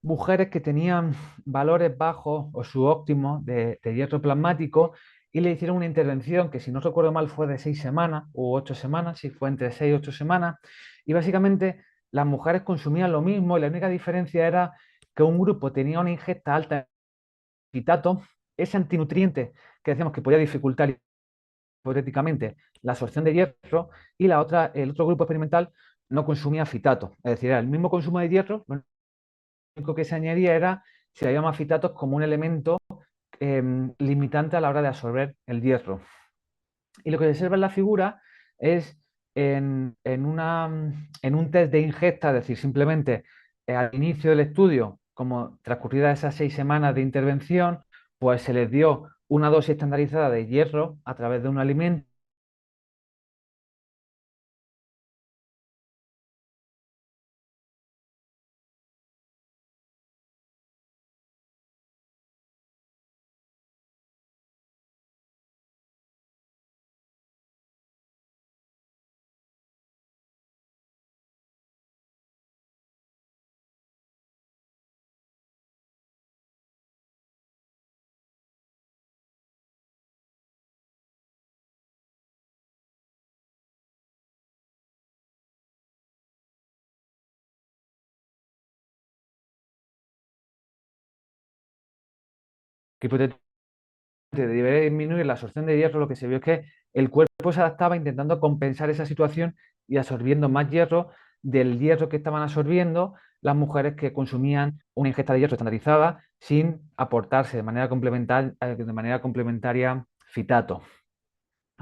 Speaker 4: mujeres que tenían valores bajos o subóptimos de hierro plasmático y le hicieron una intervención que, si no recuerdo mal, fue de 6 semanas u 8 semanas, si fue entre 6 y 8 semanas. Y básicamente las mujeres consumían lo mismo y la única diferencia era que un grupo tenía una ingesta alta de fitato, ese antinutriente que decíamos que podía dificultar hipotéticamente la absorción de hierro, y el otro grupo experimental no consumía fitato. Es decir, era el mismo consumo de hierro, lo único que se añadía era si había más fitatos como un elemento limitante a la hora de absorber el hierro. Y lo que se observa en la figura es en un test de ingesta, es decir, simplemente al inicio del estudio, como transcurridas esas 6 semanas de intervención, pues se les dio una dosis estandarizada de hierro a través de un alimento. Que de disminuir la absorción de hierro, lo que se vio es que el cuerpo se adaptaba intentando compensar esa situación y absorbiendo más hierro del hierro que estaban absorbiendo las mujeres que consumían una ingesta de hierro estandarizada sin aportarse de manera complementaria fitato.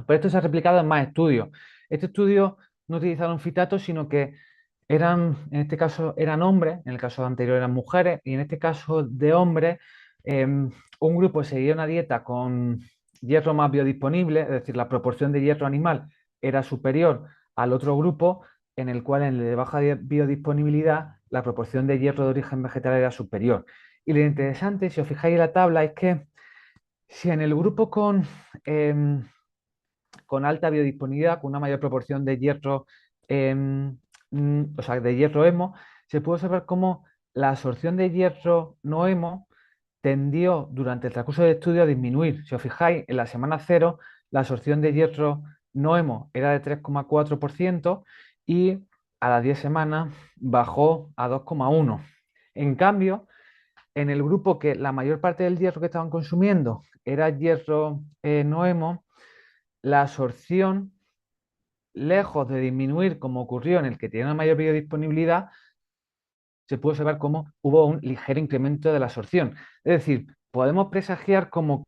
Speaker 4: Pero esto se ha replicado en más estudios. Este estudio no utilizaron fitato, sino que en este caso eran hombres, en el caso anterior eran mujeres, y en este caso de hombres, un grupo seguía una dieta con hierro más biodisponible, es decir, la proporción de hierro animal era superior al otro grupo, en el cual en el de baja biodisponibilidad la proporción de hierro de origen vegetal era superior. Y lo interesante, si os fijáis en la tabla, es que si en el grupo con alta biodisponibilidad, con una mayor proporción de hierro, o sea, de hierro hemo, se puede observar cómo la absorción de hierro no hemo tendió durante el transcurso del estudio a disminuir. Si os fijáis, en la semana 0, la absorción de hierro no hemo era de 3,4% y a las 10 semanas bajó a 2,1%. En cambio, en el grupo que la mayor parte del hierro que estaban consumiendo era hierro no hemo, la absorción, lejos de disminuir como ocurrió en el que tiene una mayor biodisponibilidad, se puede observar cómo hubo un ligero incremento de la absorción. Es decir, podemos presagiar como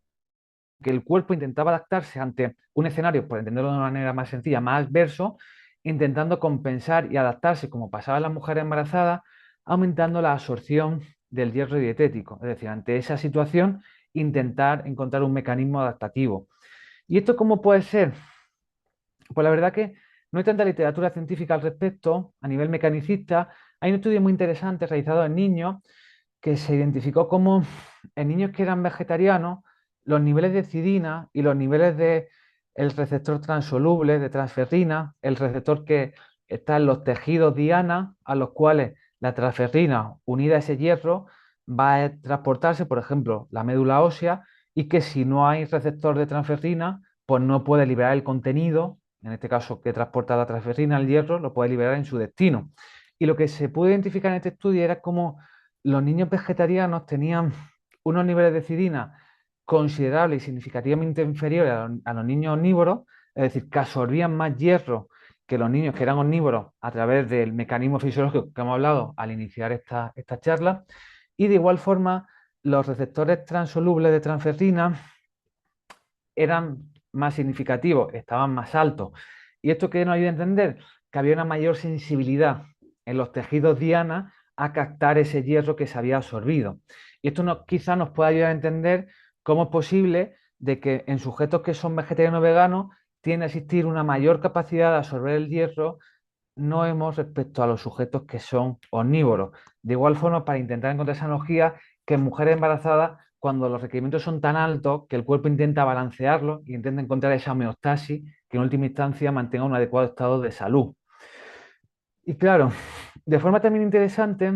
Speaker 4: que el cuerpo intentaba adaptarse ante un escenario, por entenderlo de una manera más sencilla, más adverso, intentando compensar y adaptarse, como pasaba en las mujeres embarazadas, aumentando la absorción del hierro dietético. Es decir, ante esa situación, intentar encontrar un mecanismo adaptativo. ¿Y esto cómo puede ser? Pues la verdad que no hay tanta literatura científica al respecto a nivel mecanicista. Hay un estudio muy interesante realizado en niños que se identificó como en niños que eran vegetarianos, los niveles de cidina y los niveles de el receptor transoluble de transferrina, el receptor que está en los tejidos diana, a los cuales la transferrina unida a ese hierro va a transportarse, por ejemplo, la médula ósea, y que si no hay receptor de transferrina, pues no puede liberar el contenido, en este caso que transporta la transferrina, el hierro, lo puede liberar en su destino. Y lo que se pudo identificar en este estudio era cómo los niños vegetarianos tenían unos niveles de cidina considerables y significativamente inferiores a los niños omnívoros, es decir, que absorbían más hierro que los niños que eran omnívoros a través del mecanismo fisiológico que hemos hablado al iniciar esta charla. Y de igual forma, los receptores transolubles de transferrina eran más significativos, estaban más altos. ¿Y esto qué nos ayuda a entender? Que había una mayor sensibilidad en los tejidos diana a captar ese hierro que se había absorbido. Y esto quizá nos puede ayudar a entender cómo es posible de que en sujetos que son vegetarianos o veganos tiene a existir una mayor capacidad de absorber el hierro no hemos respecto a los sujetos que son omnívoros. De igual forma, para intentar encontrar esa analogía, que en mujeres embarazadas, cuando los requerimientos son tan altos, que el cuerpo intenta balancearlo y intenta encontrar esa homeostasis que en última instancia mantenga un adecuado estado de salud. Y claro, de forma también interesante,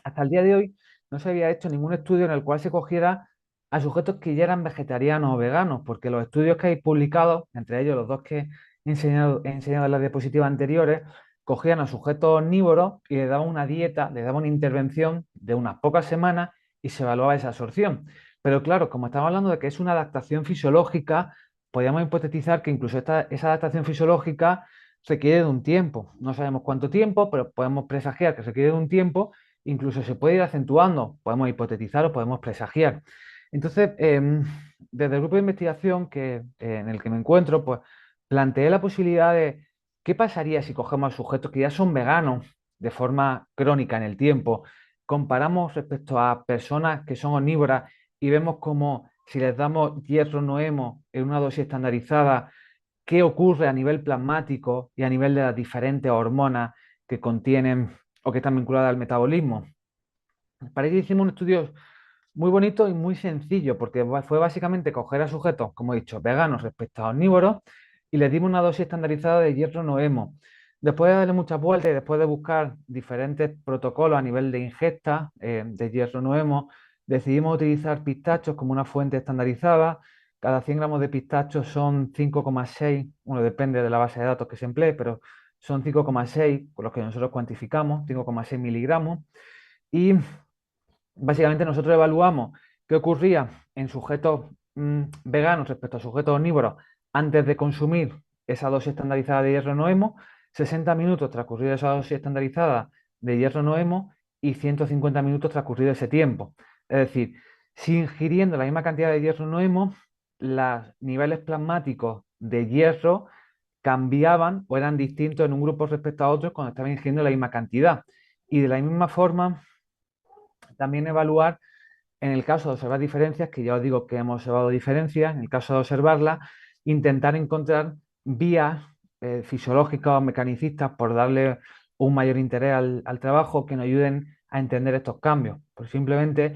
Speaker 4: hasta el día de hoy no se había hecho ningún estudio en el cual se cogiera a sujetos que ya eran vegetarianos o veganos, porque los estudios que hay publicados, entre ellos los dos que he enseñado en las diapositivas anteriores, cogían a sujetos omnívoros y le daban una dieta, le daban una intervención de unas pocas semanas y se evaluaba esa absorción. Pero claro, como estamos hablando de que es una adaptación fisiológica, podríamos hipotetizar que incluso esa adaptación fisiológica requiere de un tiempo. No sabemos cuánto tiempo, pero podemos presagiar que requiere de un tiempo. Incluso se puede ir acentuando, podemos hipotetizar o podemos presagiar. Entonces, desde el grupo de investigación en el que me encuentro, pues planteé la posibilidad de qué pasaría si cogemos a sujetos que ya son veganos de forma crónica en el tiempo, comparamos respecto a personas que son omnívoras y vemos como si les damos hierro no hemo en una dosis estandarizada, qué ocurre a nivel plasmático y a nivel de las diferentes hormonas que contienen o que están vinculadas al metabolismo. Para ello hicimos un estudio muy bonito y muy sencillo, porque fue básicamente coger a sujetos, como he dicho, veganos respecto a omnívoros, y les dimos una dosis estandarizada de hierro no hemo. Después de darle muchas vueltas y después de buscar diferentes protocolos a nivel de ingesta de hierro no hemo, decidimos utilizar pistachos como una fuente estandarizada. Cada 100 gramos de pistachos son 5,6, bueno, depende de la base de datos que se emplee, pero son 5,6, con los que nosotros cuantificamos, 5,6 miligramos. Y básicamente nosotros evaluamos qué ocurría en sujetos veganos respecto a sujetos omnívoros antes de consumir esa dosis estandarizada de hierro no hemo, 60 minutos transcurrido esa dosis estandarizada de hierro no hemo y 150 minutos transcurrido ese tiempo. Es decir, si ingiriendo la misma cantidad de hierro no hemo, los niveles plasmáticos de hierro cambiaban o eran distintos en un grupo respecto a otros cuando estaban ingiriendo la misma cantidad. Y de la misma forma, también evaluar en el caso de observar diferencias, que ya os digo que hemos observado diferencias, en el caso de observarlas, intentar encontrar vías fisiológicas o mecanicistas por darle un mayor interés al trabajo que nos ayuden a entender estos cambios. Pues simplemente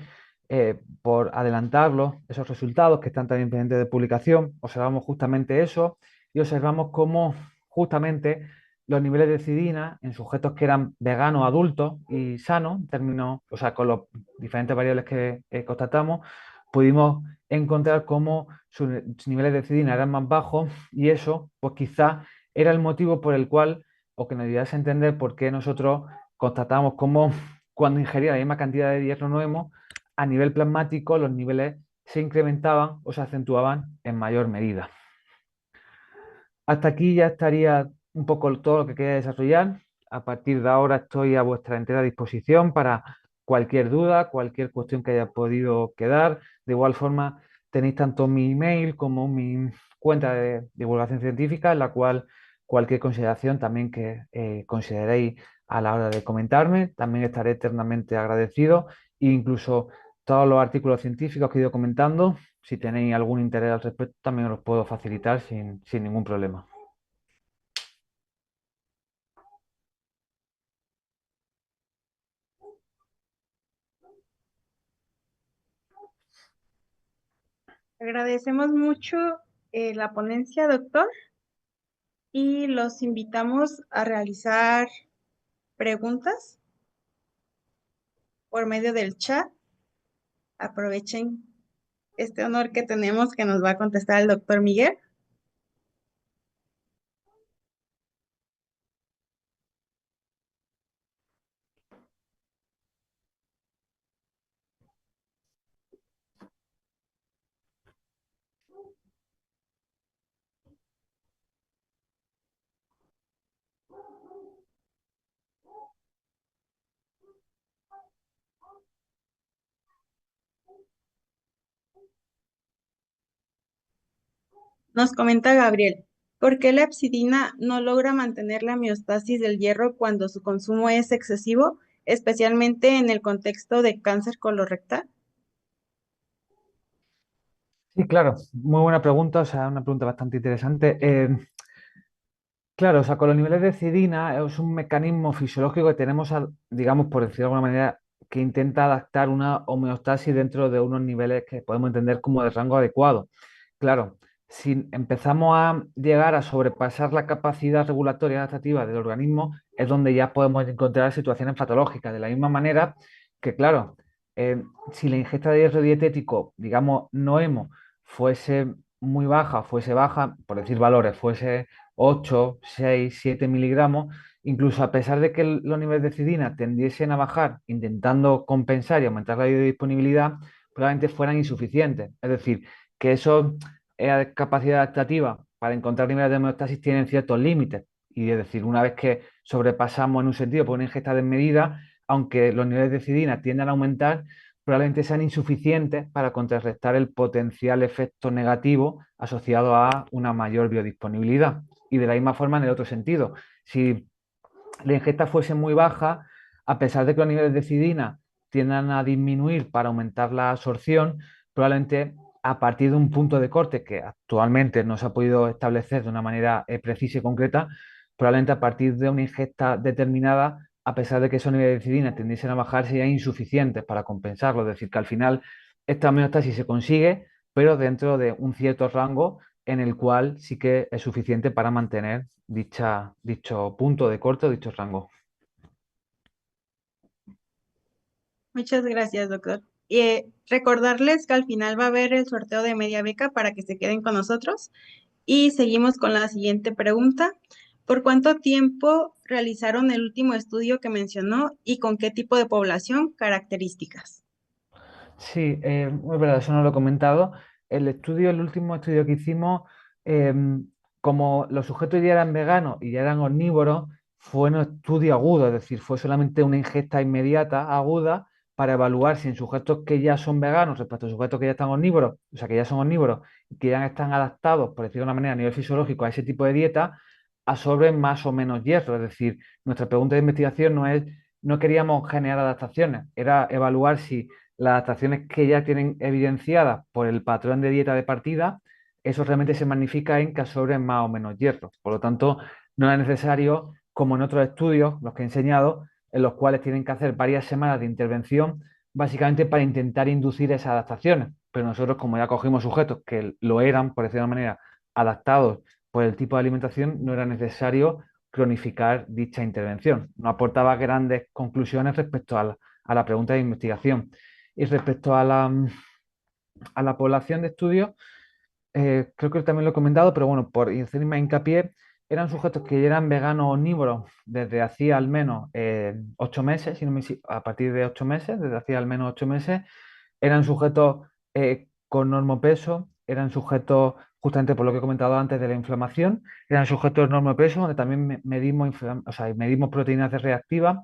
Speaker 4: por adelantarlos, esos resultados que están también pendientes de publicación, observamos justamente eso y observamos cómo justamente los niveles de cidina en sujetos que eran veganos, adultos y sanos, en términos, o sea, con los diferentes variables que constatamos, pudimos encontrar cómo sus niveles de cidina eran más bajos y eso, pues quizás era el motivo por el cual, o que nos ayudase a entender por qué nosotros constatamos cómo cuando ingería la misma cantidad de hierro no hemo, a nivel plasmático los niveles se incrementaban o se acentuaban en mayor medida. Hasta aquí ya estaría un poco todo lo que quería desarrollar. A partir de ahora estoy a vuestra entera disposición para cualquier duda, cualquier cuestión que haya podido quedar. De igual forma, tenéis tanto mi email como mi cuenta de divulgación científica, en la cual cualquier consideración también que consideréis a la hora de comentarme, también estaré eternamente agradecido. E incluso todos los artículos científicos que he ido comentando, si tenéis algún interés al respecto, también os los puedo facilitar sin ningún problema.
Speaker 1: Agradecemos mucho la ponencia, doctor, y los invitamos a realizar preguntas por medio del chat. Aprovechen este honor que tenemos que nos va a contestar el doctor Miguel. Nos comenta Gabriel, ¿por qué la epsidina no logra mantener la homeostasis del hierro cuando su consumo es excesivo, especialmente en el contexto de cáncer colorectal?
Speaker 4: Sí, claro, muy buena pregunta, o sea, una pregunta bastante interesante. Claro, o sea, con los niveles de cidina es un mecanismo fisiológico que tenemos, digamos, por decirlo de alguna manera, que intenta adaptar una homeostasis dentro de unos niveles que podemos entender como de rango adecuado. Claro, si empezamos a llegar a sobrepasar la capacidad regulatoria adaptativa del organismo, es donde ya podemos encontrar situaciones patológicas. De la misma manera que, claro, si la ingesta de hierro dietético, digamos, no hemo, fuese muy baja, fuese baja, por decir valores, fuese 8, 6, 7 miligramos, incluso a pesar de que los niveles de cidina tendiesen a bajar, intentando compensar y aumentar la biodisponibilidad, probablemente fueran insuficientes. Es decir, que eso, capacidad adaptativa para encontrar niveles de homeostasis tienen ciertos límites. Y es decir, una vez que sobrepasamos en un sentido por una ingesta desmedida, aunque los niveles de cidina tiendan a aumentar, probablemente sean insuficientes para contrarrestar el potencial efecto negativo asociado a una mayor biodisponibilidad. Y de la misma forma en el otro sentido, si la ingesta fuese muy baja, a pesar de que los niveles de cidina tiendan a disminuir para aumentar la absorción, probablemente a partir de un punto de corte que actualmente no se ha podido establecer de una manera precisa y concreta, probablemente a partir de una ingesta determinada, a pesar de que esos niveles de cidina tendiesen a bajar, serían insuficientes para compensarlo. Es decir, que al final esta homeostasis se consigue, pero dentro de un cierto rango en el cual sí que es suficiente para mantener dicho punto de corte o dicho rango.
Speaker 1: Muchas gracias, doctor. Recordarles que al final va a haber el sorteo de media beca para que se queden con nosotros. Y seguimos con la siguiente pregunta. ¿Por cuánto tiempo realizaron el último estudio que mencionó y con qué tipo de población características?
Speaker 4: Sí, es verdad, eso no lo he comentado. El último estudio que hicimos, eh, como los sujetos ya eran veganos y ya eran omnívoros, fue un estudio agudo, es decir, fue solamente una ingesta inmediata, aguda, para evaluar si en sujetos que ya son veganos respecto a sujetos que ya están omnívoros, o sea, que ya son omnívoros y que ya están adaptados, por decirlo de una manera, a nivel fisiológico a ese tipo de dieta, absorben más o menos hierro. Es decir, nuestra pregunta de investigación no queríamos generar adaptaciones, era evaluar si las adaptaciones que ya tienen evidenciadas por el patrón de dieta de partida, eso realmente se magnifica en que absorben más o menos hierro. Por lo tanto, no es necesario, como en otros estudios, los que he enseñado, en los cuales tienen que hacer varias semanas de intervención, básicamente para intentar inducir esas adaptaciones. Pero nosotros, como ya cogimos sujetos que lo eran, por decirlo de una manera, adaptados por el tipo de alimentación, no era necesario cronificar dicha intervención. No aportaba grandes conclusiones respecto a la pregunta de investigación. Y respecto a la población de estudio, creo que también lo he comentado, pero bueno, por hacer más hincapié, eran sujetos que ya eran veganos omnívoros desde hacía al menos 8 meses, a partir de 8 meses, desde hacía al menos 8 meses, eran sujetos con normopeso, eran sujetos, justamente por lo que he comentado antes de la inflamación, eran sujetos normopeso, donde también o sea, medimos proteínas C reactivas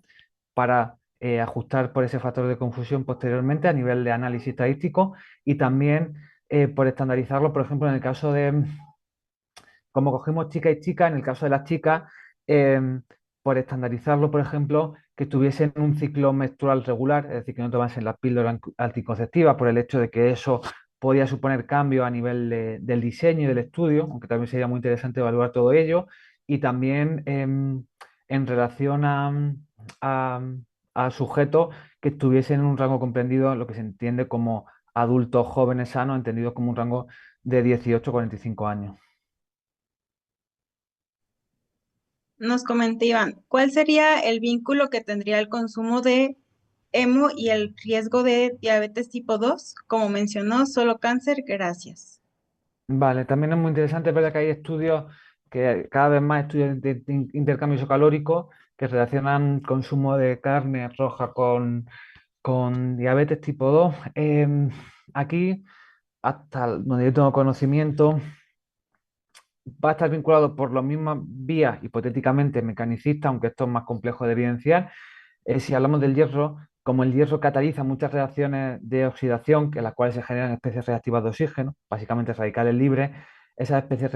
Speaker 4: para ajustar por ese factor de confusión posteriormente a nivel de análisis estadístico y también por estandarizarlo, por ejemplo, en el caso de, como cogemos chica y chica, en el caso de las chicas, por estandarizarlo, por ejemplo, que tuviesen un ciclo menstrual regular, es decir, que no tomasen las píldoras anticonceptivas por el hecho de que eso podía suponer cambio a nivel del diseño y del estudio, aunque también sería muy interesante evaluar todo ello, y también en relación a, a sujetos que estuviesen en un rango comprendido, lo que se entiende como adultos jóvenes sanos, entendido como un rango de 18 a 45 años.
Speaker 1: Nos comenta Iván, ¿cuál sería el vínculo que tendría el consumo de hemo y el riesgo de diabetes tipo 2? Como mencionó, solo cáncer, gracias.
Speaker 4: Vale, también es muy interesante, es verdad que hay estudios, que cada vez más estudios de intercambio isocalórico que relacionan consumo de carne roja con diabetes tipo 2. Aquí, hasta donde yo tengo conocimiento, va a estar vinculado por las mismas vías hipotéticamente mecanicistas, aunque esto es más complejo de evidenciar. Si hablamos del hierro, como el hierro cataliza muchas reacciones de oxidación, que en las cuales se generan especies reactivas de oxígeno, básicamente radicales libres, esas especies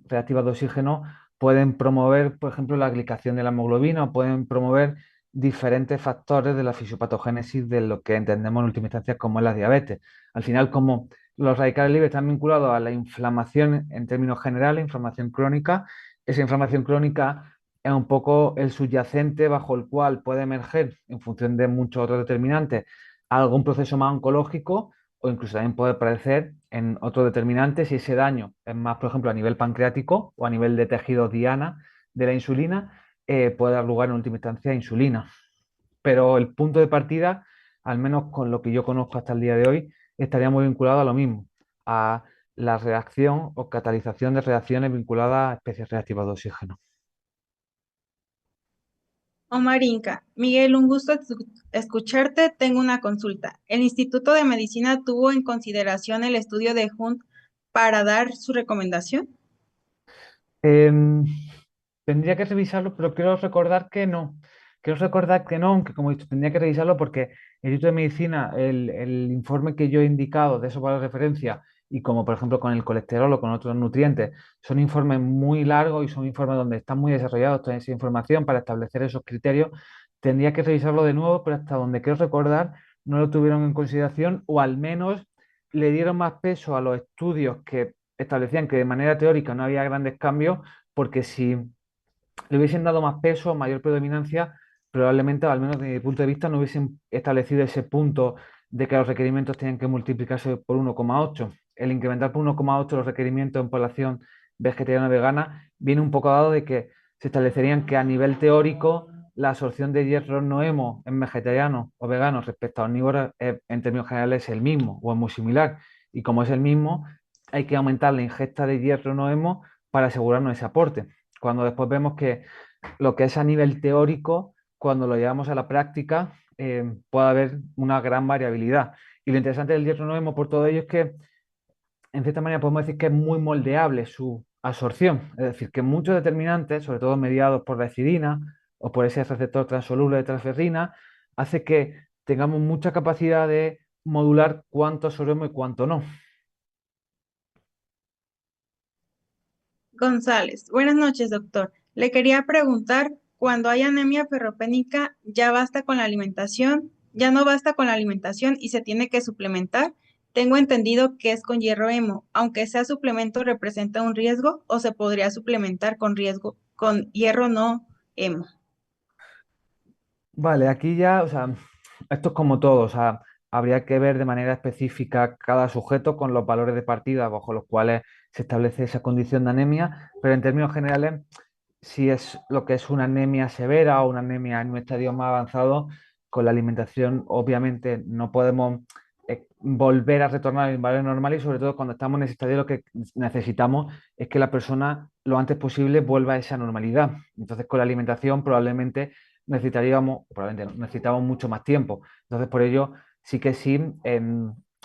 Speaker 4: reactivas de oxígeno pueden promover, por ejemplo, la glicación de la hemoglobina o pueden promover diferentes factores de la fisiopatogénesis de lo que entendemos en última instancia como es la diabetes. Al final, como los radicales libres están vinculados a la inflamación en términos generales, inflamación crónica, esa inflamación crónica es un poco el subyacente bajo el cual puede emerger, en función de muchos otros determinantes, algún proceso más oncológico o incluso también puede aparecer en otros determinantes si ese daño es más, por ejemplo, a nivel pancreático o a nivel de tejido diana de la insulina, puede dar lugar en última instancia a insulina. Pero el punto de partida, al menos con lo que yo conozco hasta el día de hoy, estaría muy vinculado a lo mismo, a la reacción o catalización de reacciones vinculadas a especies reactivas de oxígeno.
Speaker 1: Omar Inca, Miguel, un gusto escucharte. Tengo una consulta. ¿El Instituto de Medicina tuvo en consideración el estudio de Hunt para dar su recomendación?
Speaker 4: Em, Tendría que revisarlo, pero quiero recordar que no. Quiero recordar que no, aunque como he dicho, tendría que revisarlo porque el Instituto de Medicina, el informe que yo he indicado de esos valores de referencia, y como por ejemplo con el colesterol o con otros nutrientes, son informes muy largos y son informes donde están muy desarrollados toda esa información para establecer esos criterios. Tendría que revisarlo de nuevo, pero hasta donde quiero recordar, no lo tuvieron en consideración o al menos le dieron más peso a los estudios que establecían que de manera teórica no había grandes cambios, porque si le hubiesen dado más peso, mayor predominancia, probablemente, al menos desde mi punto de vista, no hubiesen establecido ese punto de que los requerimientos tienen que multiplicarse por 1,8. El incrementar por 1,8 los requerimientos en población vegetariana o vegana viene un poco dado de que se establecerían que a nivel teórico la absorción de hierro no hemo en vegetarianos o veganos respecto a omnívoros en términos generales es el mismo o es muy similar. Y como es el mismo, hay que aumentar la ingesta de hierro no hemo para asegurarnos ese aporte, cuando después vemos que lo que es a nivel teórico, cuando lo llevamos a la práctica, puede haber una gran variabilidad. Y lo interesante del hierro no hemo por todo ello es que, en cierta manera, podemos decir que es muy moldeable su absorción. Es decir, que muchos determinantes, sobre todo mediados por la histidina o por ese receptor transoluble de transferrina, hace que tengamos mucha capacidad de modular cuánto absorbemos y cuánto no.
Speaker 1: González, buenas noches, doctor. Le quería preguntar, cuando hay anemia ferropénica, ¿ya basta con la alimentación? ¿Ya no basta con la alimentación y se tiene que suplementar? Tengo entendido que es con hierro hemo, aunque sea suplemento representa un riesgo o se podría suplementar con riesgo con hierro no hemo.
Speaker 4: Vale, aquí ya, o sea, esto es como todo, o sea, habría que ver de manera específica cada sujeto con los valores de partida bajo los cuales se establece esa condición de anemia, pero en términos generales, si es lo que es una anemia severa o una anemia en un estadio más avanzado, con la alimentación obviamente no podemos volver a retornar al valor normal y sobre todo cuando estamos en ese estadio lo que necesitamos es que la persona lo antes posible vuelva a esa normalidad. Entonces con la alimentación probablemente necesitaríamos, probablemente no, necesitamos mucho más tiempo. Entonces por ello sí que sí,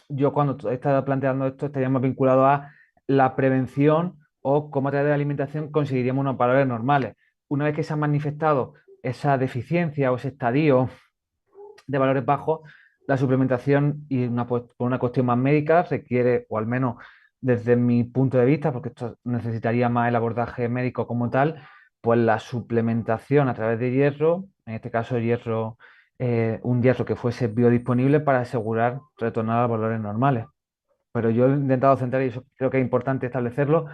Speaker 4: yo cuando he estado planteando esto estaríamos vinculados a la prevención o cómo a través de la alimentación conseguiríamos unos valores normales. Una vez que se ha manifestado esa deficiencia o ese estadio de valores bajos, la suplementación y por una cuestión más médica requiere, o al menos desde mi punto de vista, porque esto necesitaría más el abordaje médico como tal, pues la suplementación a través de hierro, en este caso hierro, un hierro que fuese biodisponible para asegurar retornar a valores normales. Pero yo he intentado centrar, y eso creo que es importante establecerlo,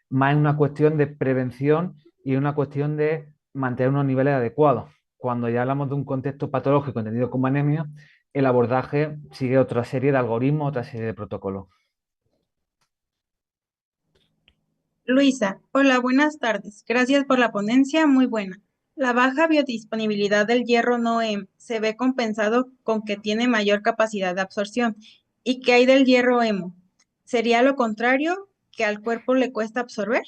Speaker 4: más en una cuestión de prevención y en una cuestión de mantener unos niveles adecuados. Cuando ya hablamos de un contexto patológico entendido como anemia, el abordaje sigue otra serie de algoritmos, otra serie de protocolos.
Speaker 1: Luisa, hola, buenas tardes. Gracias por la ponencia, muy buena. La baja biodisponibilidad del hierro NOEM se ve compensado con que tiene mayor capacidad de absorción. ¿Y qué hay del hierro hemo? ¿Sería lo contrario, que al cuerpo le cuesta absorber?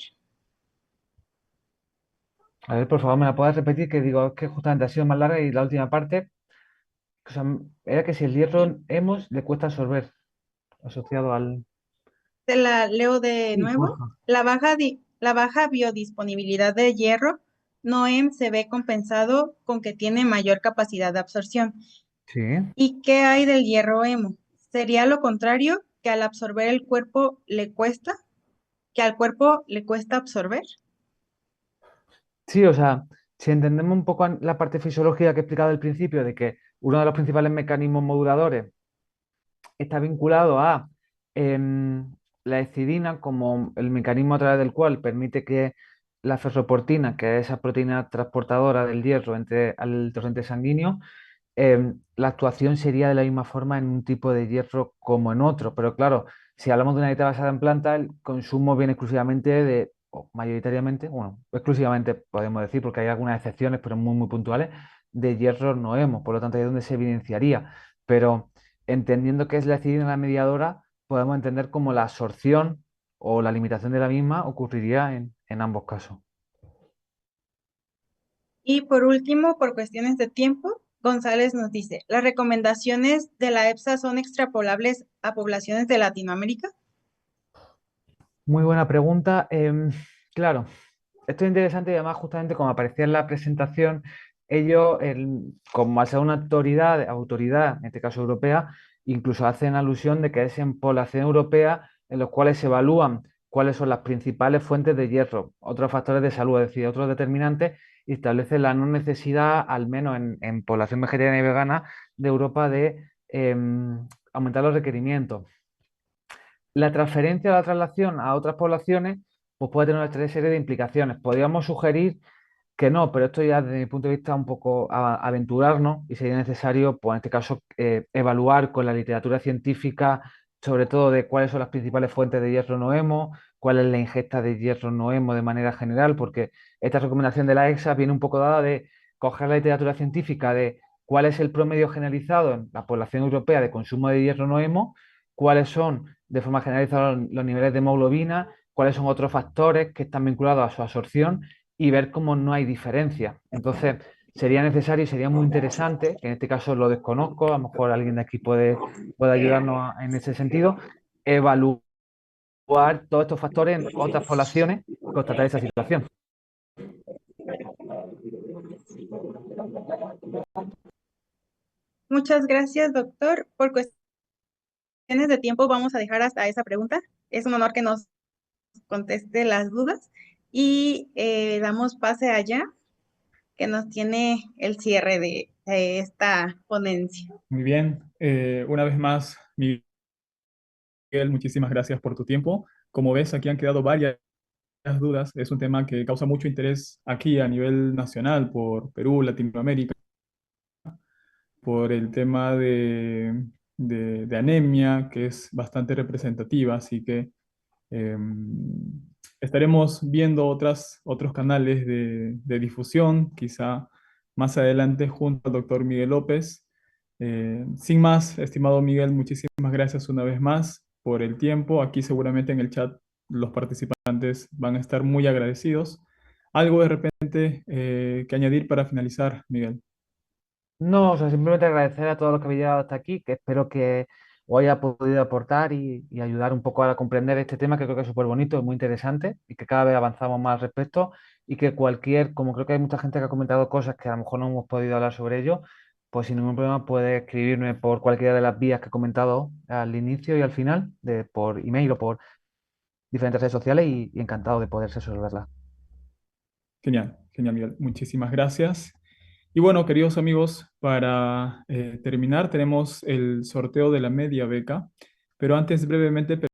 Speaker 4: A ver, por favor, ¿me la puedes repetir? Que digo, es que justamente ha sido más larga y la última parte, o sea, era que si el hierro hemos le cuesta absorber, asociado al...
Speaker 1: Te la leo de
Speaker 4: Sí,
Speaker 1: nuevo.
Speaker 4: porfa.
Speaker 1: La baja biodisponibilidad de hierro NOEM se ve compensado con que tiene mayor capacidad de absorción.
Speaker 4: Sí.
Speaker 1: ¿Y qué hay del hierro hemo? ¿Sería lo contrario, que al absorber el cuerpo le cuesta? que al cuerpo le cuesta absorber.
Speaker 4: Sí, o sea, si entendemos un poco la parte fisiológica que he explicado al principio, de que uno de los principales mecanismos moduladores está vinculado a la hexidina como el mecanismo a través del cual permite que la ferroportina, que es esa proteína transportadora del hierro entre al torrente sanguíneo, la actuación sería de la misma forma en un tipo de hierro como en otro. Pero claro, si hablamos de una dieta basada en planta, el consumo viene exclusivamente de, o mayoritariamente, bueno, exclusivamente podemos decir, porque hay algunas excepciones, pero muy, muy puntuales, de hierro no hemos. Por lo tanto, ahí es donde se evidenciaría. Pero entendiendo que es la acidina la mediadora, podemos entender como la absorción o la limitación de la misma ocurriría en ambos casos.
Speaker 1: Y por último, por cuestiones de tiempo, González nos dice, ¿las recomendaciones de la EFSA son extrapolables a poblaciones de Latinoamérica?
Speaker 4: Muy buena pregunta. Claro, esto es interesante y además justamente como aparecía en la presentación, ellos, como al ser una autoridad, en este caso europea, incluso hacen alusión de que es en población europea en los cuales se evalúan cuáles son las principales fuentes de hierro, otros factores de salud, es decir, otros determinantes, y establecen la no necesidad, al menos en población vegetariana y vegana de Europa, de aumentar los requerimientos. La transferencia o la traslación a otras poblaciones pues puede tener una serie de implicaciones. Podríamos sugerir que no, pero esto ya desde mi punto de vista un poco aventurarnos y sería necesario, pues en este caso, evaluar con la literatura científica, sobre todo de cuáles son las principales fuentes de hierro no hemo, cuál es la ingesta de hierro no hemo de manera general, porque esta recomendación de la EXA viene un poco dada de coger la literatura científica de cuál es el promedio generalizado en la población europea de consumo de hierro no hemo, cuáles son de forma generalizada los niveles de hemoglobina, cuáles son otros factores que están vinculados a su absorción y ver cómo no hay diferencia. Entonces, sería necesario y sería muy interesante, que en este caso lo desconozco, a lo mejor alguien de aquí puede ayudarnos en ese sentido, evaluar todos estos factores en otras poblaciones y constatar esa situación.
Speaker 1: Muchas gracias, doctor. Por cuestiones de tiempo vamos a dejar hasta esa pregunta. Es un honor que nos conteste las dudas y damos pase allá que nos tiene el cierre de esta ponencia.
Speaker 2: Muy bien. Una vez más, Miguel, muchísimas gracias por tu tiempo. Como ves, aquí han quedado varias dudas. Es un tema que causa mucho interés aquí a nivel nacional por Perú, Latinoamérica, por el tema de anemia, que es bastante representativa, así que eh, estaremos viendo otros canales de difusión, quizá más adelante junto al doctor Miguel López. Sin más, estimado Miguel, muchísimas gracias una vez más por el tiempo. Aquí seguramente en el chat los participantes van a estar muy agradecidos. Algo de repente que añadir para finalizar, Miguel.
Speaker 4: No, o sea, simplemente agradecer a todos los que habéis llegado hasta aquí, que espero que os haya podido aportar y ayudar un poco a comprender este tema, que creo que es súper bonito, es muy interesante y que cada vez avanzamos más al respecto y que cualquier, como creo que hay mucha gente que ha comentado cosas que a lo mejor no hemos podido hablar sobre ello, pues sin ningún problema puede escribirme por cualquiera de las vías que he comentado al inicio y al final, por email o por diferentes redes sociales y encantado de poder resolverlas.
Speaker 2: Genial, genial, Miguel. Muchísimas gracias. Y bueno, queridos amigos, para terminar tenemos el sorteo de la media beca, pero antes brevemente